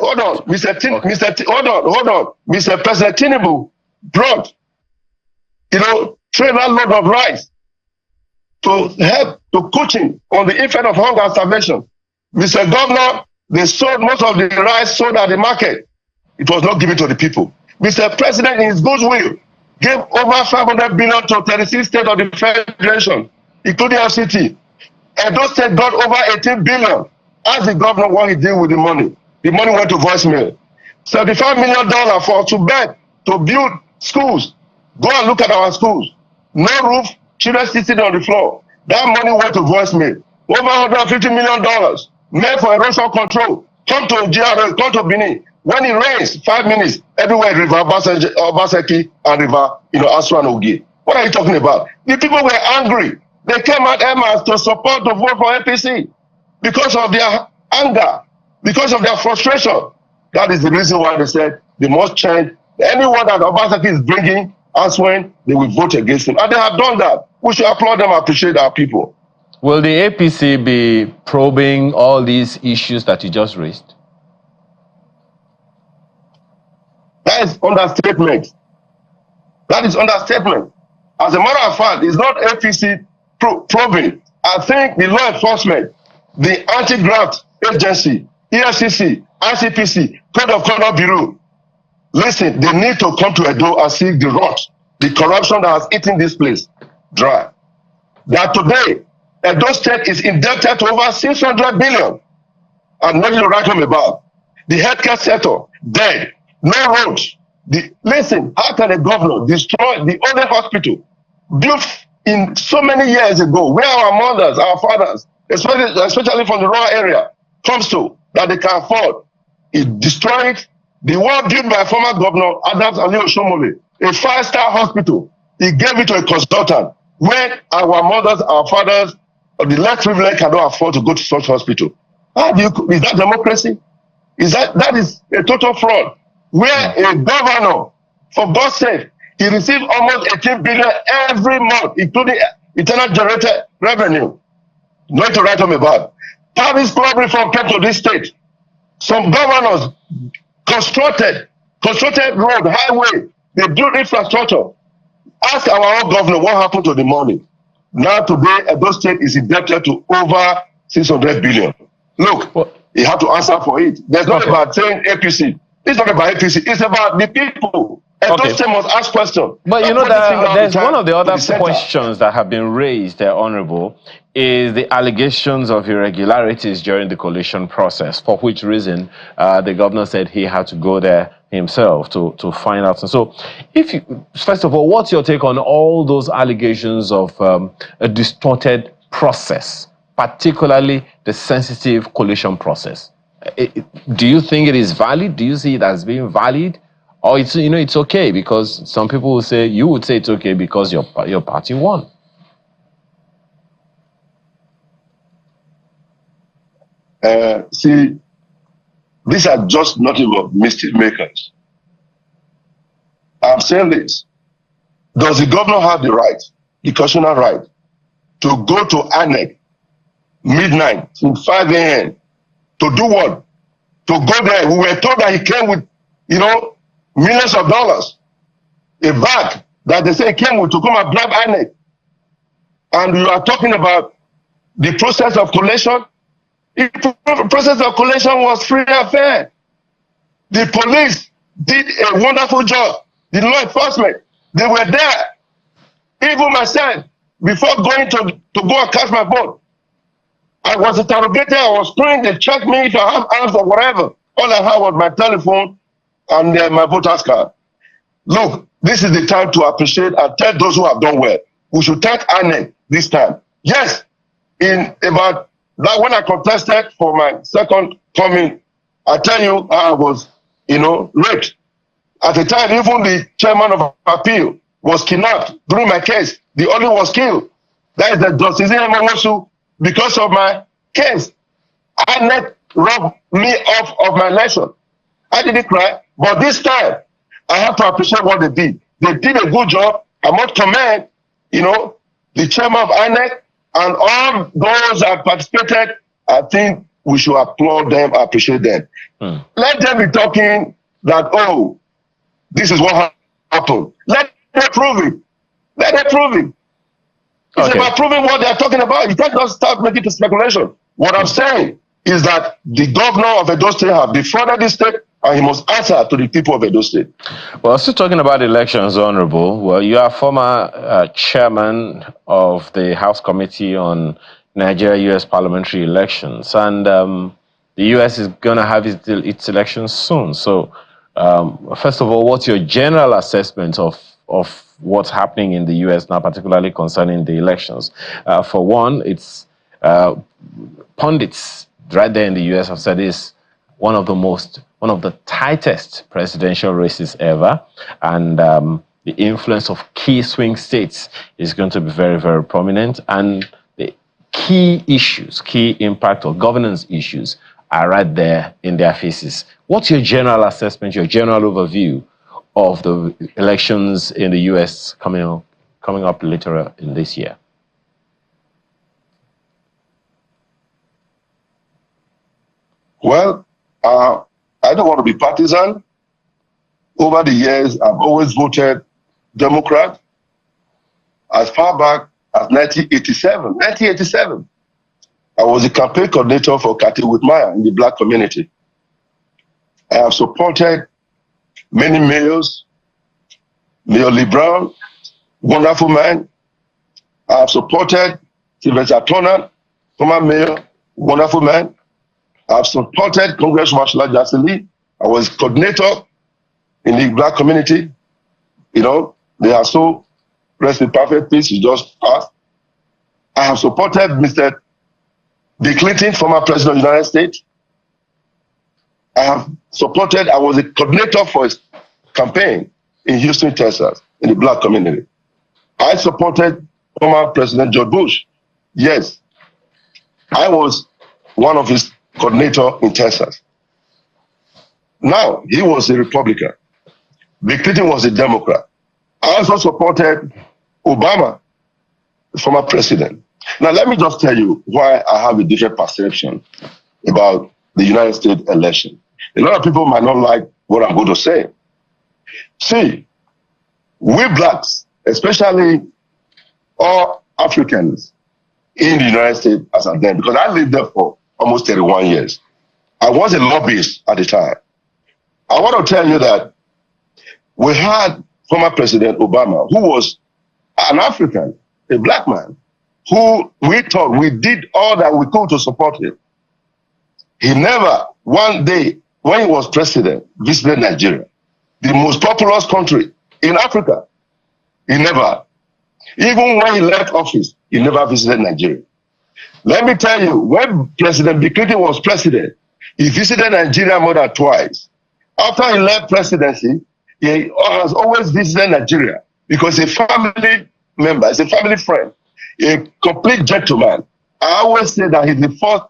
Hold on. Mr. President Tinubu brought, trailer load of rice to help to coaching on the effect of hunger and starvation. Mr. Governor, they sold most of the rice sold at the market. It was not given to the people. Mr. President, in his goodwill, gave over 500 billion to 36 states of the Federation, including FCT. Edo State got over 18 billion. Ask the governor what he did with the money. The money went to voicemail. $75 million for to build schools. Go and look at our schools. No roof, children sitting on the floor. That money went to voicemail. Over $150 million made for erosion control. Come to GRL, come to Benin. When it rains, 5 minutes, everywhere River Obaseki and River, Aswan Ogi. What are you talking about? The people were angry. They came out Emmas to support the vote for APC because of their anger, because of their frustration. That is the reason why they said they must change. Anyone that Obaseki is bringing, Aswan, they will vote against him. And they have done that. We should applaud them and appreciate our people. Will the APC be probing all these issues that you just raised? That is understatement. That is understatement. As a matter of fact, it's not APC probing. I think the law enforcement, the anti-graft agency, EFCC, ICPC, Code of Conduct Bureau, listen, they need to come to Edo and see the rot, the corruption that has eaten this place dry. That today, Edo State is indebted to over 600 billion and nothing to write home about. The healthcare sector, dead. No roads. Listen, how can a governor destroy the only hospital built in so many years ago, where our mothers, our fathers, especially from the rural area, comes to, that they can afford? It destroyed The one built by former governor Adams Ali Oshomole, a 5-star hospital, he gave it to a consultant when our mothers, our fathers, or the less privileged cannot afford to go to such hospital. Is that democracy? That is a total fraud. Where a governor, for God's sake, he received almost 18 billion every month, including internal generated revenue. Not to write home about. Paris Club reform came to this state. Some governors constructed road, highway, they built infrastructure. Ask our own governor what happened to the money. Now today, Edo State is indebted to over 600 billion. Look, he had to answer for it. There's not about saying APC. It's not about APC. It's about the people. Edo State must ask questions. But you know that there's one of the other questions that have been raised, Honorable, is the allegations of irregularities during the coalition process, for which reason the governor said he had to go there himself to find out. And so, first of all, what's your take on all those allegations of a distorted process, particularly the sensitive coalition process? Do you think it is valid? Do you see it as being valid? Or it's okay because some people will say, you would say it's okay because your party won. See, these are just nothing but mischief makers. I'm saying this. Does the governor have the right, the constitutional right, to go to INEC midnight till 5 a.m. to do what? To go there. We were told that he came with, millions of dollars. A bag that they say he came with to come and bribe INEC. And you are talking about the process of collation. The process of collation was free and fair. The police did a wonderful job. The law enforcement, they were there. Even myself, before going to go and catch my boat, I was interrogated, I was praying, they checked me if I have arms or whatever. All I had was my telephone and my voter's card. Look, this is the time to appreciate and tell those who have done well. We should thank INEC this time. Yes, in about that when I contested for my second coming, I tell you, I was, raped. At the time, even the chairman of appeal was kidnapped during my case. The only was killed. That is the Justice Momosu. Because of my case, INEC robbed me off of my election. I didn't cry, but this time, I have to appreciate what they did. They did a good job. I must commend, the chairman of INEC and all those that participated. I think we should applaud them, appreciate them. Let them be talking that, oh, this is what happened. Let them prove it. Let them prove it. It's about proving what they're talking about. You can't just start making speculation. What I'm saying is that the governor of Edo State has defrauded the state and he must answer to the people of Edo State. Well, still talking about elections, Honorable. Well, you are former chairman of the House Committee on Nigeria-U.S. parliamentary elections, and the U.S. is going to have its elections soon. So, first of all, what's your general assessment of what's happening in the U.S. now, particularly concerning the elections? For one, it's pundits right there in the U.S. have said it's one of the tightest presidential races ever, and the influence of key swing states is going to be very, very prominent, and the key issues, key impact or governance issues are right there in their faces. What's your general assessment, your general overview of the elections in the U.S. coming up later in this year? Well, I don't want to be partisan. Over the years, I've always voted Democrat. As far back as 1987, I was the campaign coordinator for Kati Whitmire in the black community. I have supported many mayors, Mayor Lee Brown, wonderful man. I have supported Sylvester Turner, former mayor, wonderful man. I have supported Congressman Shila Jasili. I was coordinator in the black community. They are so rest in perfect peace. He just passed. I have supported Mr. Bill Clinton, former president of the United States. I was a coordinator for his campaign in Houston, Texas, in the black community. I supported former President George Bush. Yes, I was one of his coordinator in Texas. Now, he was a Republican. Bill Clinton was a Democrat. I also supported Obama, the former president. Now, let me just tell you why I have a different perception about the United States election. A lot of people might not like what I'm going to say. See, we blacks, especially all Africans in the United States as at then, because I lived there for almost 31 years. I was a lobbyist at the time. I want to tell you that we had former President Obama, who was an African, a black man, who we thought we did all that we could to support him. He never, one day, when he was president, visited Nigeria, the most populous country in Africa. He never. Even when he left office, he never visited Nigeria. Let me tell you, when President Bill Clinton was president, he visited Nigeria more than twice. After he left presidency, he has always visited Nigeria because a family member, he's a family friend, a complete gentleman. I always say that he's the first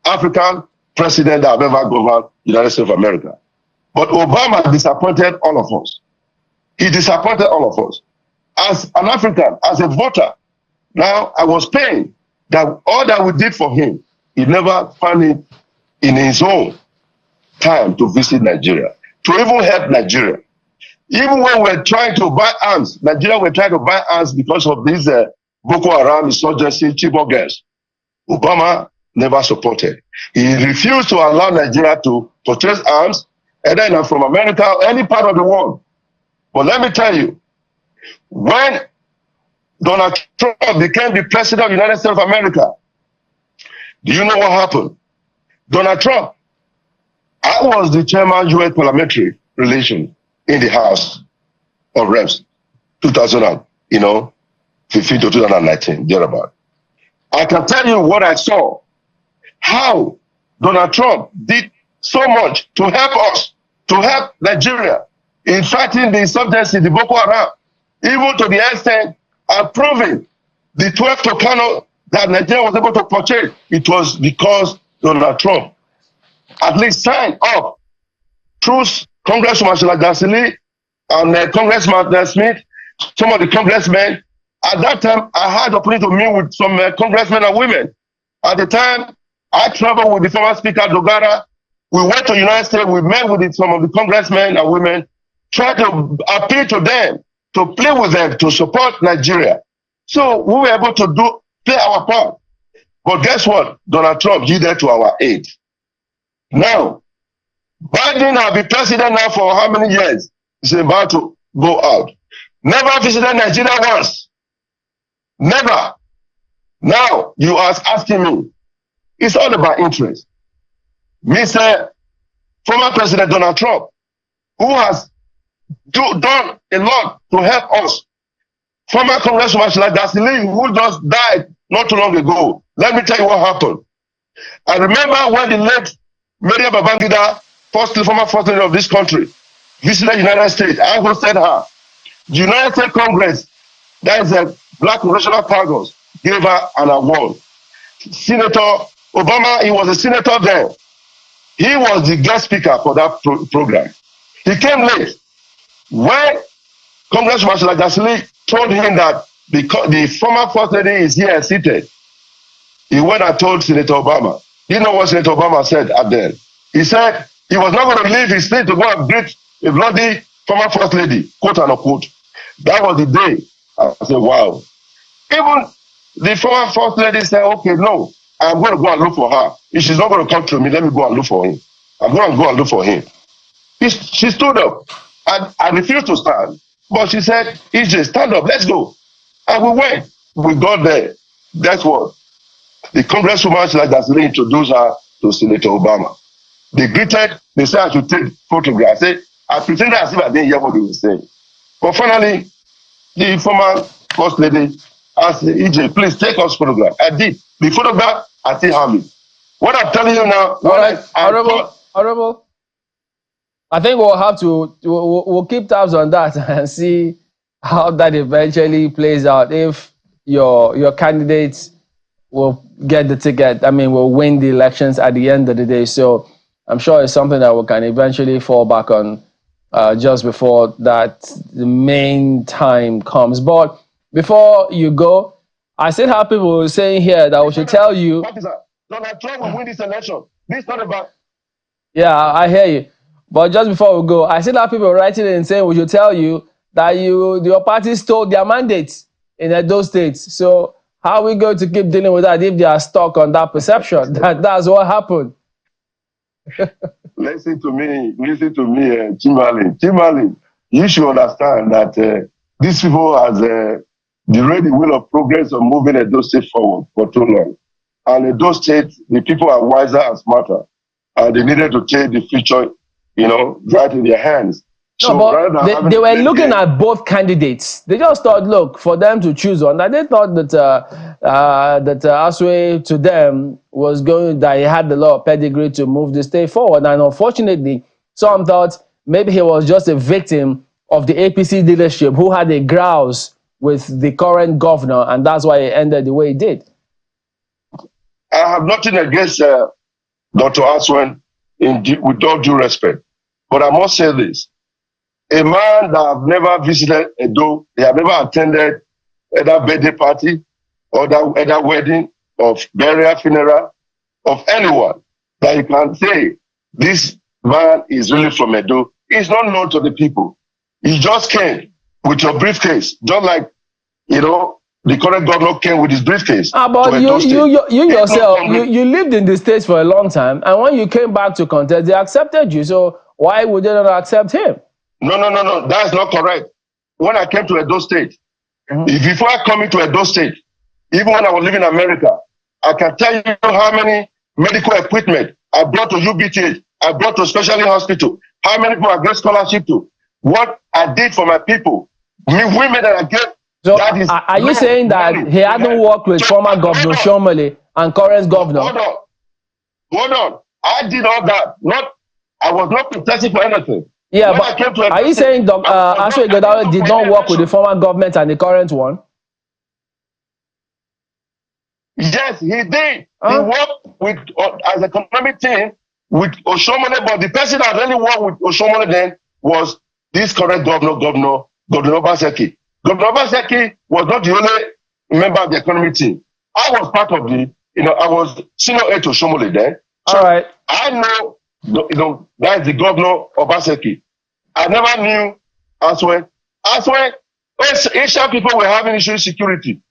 African president that have ever governed the United States of America. But Obama disappointed all of us. He disappointed all of us. As an African, as a voter, now I was pained that all that we did for him, he never found it in his own time to visit Nigeria, to even help Nigeria. Even when we're trying to buy arms, Nigeria were trying to buy arms because of these Boko Haram insurgency, Chibok girls. Obama never supported. He refused to allow Nigeria to purchase arms, either from America or any part of the world. But let me tell you, when Donald Trump became the president of the United States of America, do you know what happened? Donald Trump, I was the chairman U.S. Parliamentary Relations in the House of Reps, 2015 to 2019, thereabout. I can tell you what I saw, how Donald Trump did so much to help us, to help Nigeria in fighting the insurgency, the Boko Haram, even to the extent approving the 12 Tucano that Nigeria was able to purchase. It was because Donald Trump at least signed up through Congressman Dasili and Congressman Smith, some of the congressmen. At that time, I had the opportunity to meet with some congressmen and women. At the time, I traveled with the former Speaker Dogara. We went to the United States. We met with some of the congressmen and women, tried to appeal to them, to play with them, to support Nigeria. So we were able to play our part. But guess what? Donald Trump yielded to our aid. Now, Biden has been president now for how many years? He's about to go out. Never visited Nigeria once. Never. Now, you are asking me. It's all about interest. Mr. Former President Donald Trump, who has done a lot to help us. Former Congressman Dasili, who just died not too long ago. Let me tell you what happened. I remember when the late Maria Babangida, former first lady of this country, visited the United States. I hosted her. The United States Congress, that is a Black Congressional Caucus, gave her an award. Senator Obama, he was a senator then. He was the guest speaker for that program. He came late. When Congressman Dasili told him that the former first lady is here seated, he went and told Senator Obama. You know what Senator Obama said at then? He said he was not going to leave his state to go and greet a bloody former first lady, quote and unquote. That was the day. I said, wow. Even the former first lady said, okay, no, I'm going to go and look for her. If she's not going to come to me, let me go and look for him. I'm going to go and look for him. She stood up. I refused to stand. But she said, EJ, stand up, let's go. And we went. We got there. That's what. The congresswoman like that introduced her to Senator Obama. They greeted, they said I should take photographs. I said, I pretended as if I didn't hear what they were saying. But finally, the former first lady asked EJ, please take us photograph. I did. The photograph, I still have it. What I'm telling you now, all right, honorable. I think we'll have to we'll keep tabs on that and see how that eventually plays out. If your candidates will get the ticket, I mean, will win the elections at the end of the day. So I'm sure it's something that we can eventually fall back on just before that the main time comes. But before you go, I still have people saying here that we should tell you. Donald Trump will win this election. This is not about. Yeah, I hear you. But just before we go, I still have people writing in saying we should tell you that your party stole their mandates in those states. So how are we going to keep dealing with that if they are stuck on that perception that that's what happened? Listen to me, Chimali. Chimali, you should understand that these people has derailed the wheel of progress of moving those states forward for too long. And in those states, the people are wiser and smarter. And they needed to take the future, right in their hands. No, so but they were looking at both candidates. They just thought, look, for them to choose one. And they thought that Aswe to them was that he had a lot of pedigree to move the state forward. And unfortunately, some thought maybe he was just a victim of the APC leadership who had a grouse with the current governor, and that's why it ended the way it did. I have nothing against Dr. Aswen, with all due respect. But I must say this. A man that have never visited Edo, he have never attended either birthday party or either wedding of burial funeral of anyone, that you can say this man is really from Edo. He's not known to the people. He just came with your briefcase, just like, the current governor came with his briefcase. But you yourself, you lived in the States for a long time, and when you came back to contest, they accepted you. So why would they not accept him? No. That's not correct. When I came to Edo State, before I come into Edo State, even when I was living in America, I can tell you how many medical equipment I brought to UBTH, I brought to specialty hospital, how many people I get scholarship to, what I did for my people, women that I get. So are you saying that he hadn't worked with former Governor Shomole and current governor? Hold on. I did all that. I was not protesting for anything. Yeah, but are you saying Aswe Ighodalo did not work with the former government and the current one? Yes, he did. He worked with as a economic team with Oshomole, but the person that really worked with Oshomole then was this current Governor Obaseki. Governor Obaseki was not the only member of the economic team. I was part of I was senior aide to Oshomole then. So all right. I know, that is the Governor Obaseki. I never knew Aswe. Asian people were having issue with security.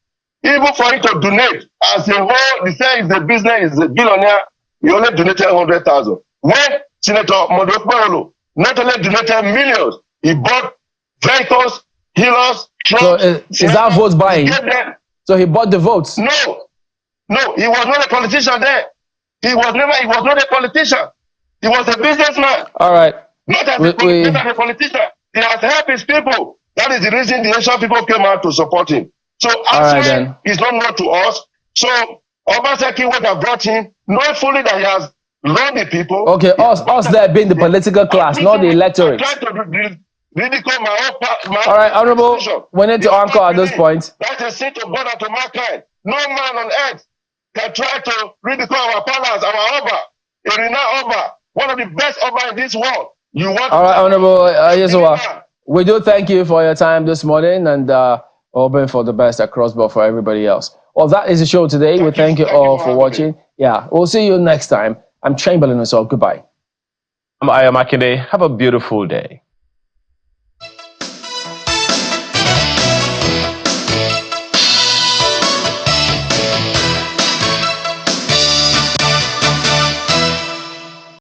Even for it to donate as a whole, they say it's a business, is a billionaire, he only donated 100,000. When Senator Modokbarolo not only donated millions, he bought vehicles, healers, trucks. So is that vote buying? So he bought the votes? No, he was not a politician there. He was not a politician. He was a businessman. All right. Not as a politician. He has helped his people. That is the reason the Asian people came out to support him. So Aswe is not known to us. So Obaseki would have brought him, not fully that he has run the people. Okay, us there being the political class, not the electorate. I tried to ridicule my all right, Honorable, we need to anchor at this point. That's a sin to bother to mankind. No man on earth can try to ridicule our palace, our Oba, a renowned Oba, one of the best Oba in this world. All right, Honorable Yesuwa, we do thank you for your time this morning, and hoping for the best across board for everybody else. Well, that is the show today. We thank you all for watching. Yeah, we'll see you next time. I'm Chamberlain, so goodbye. I'm Ayamakinde. Have a beautiful day.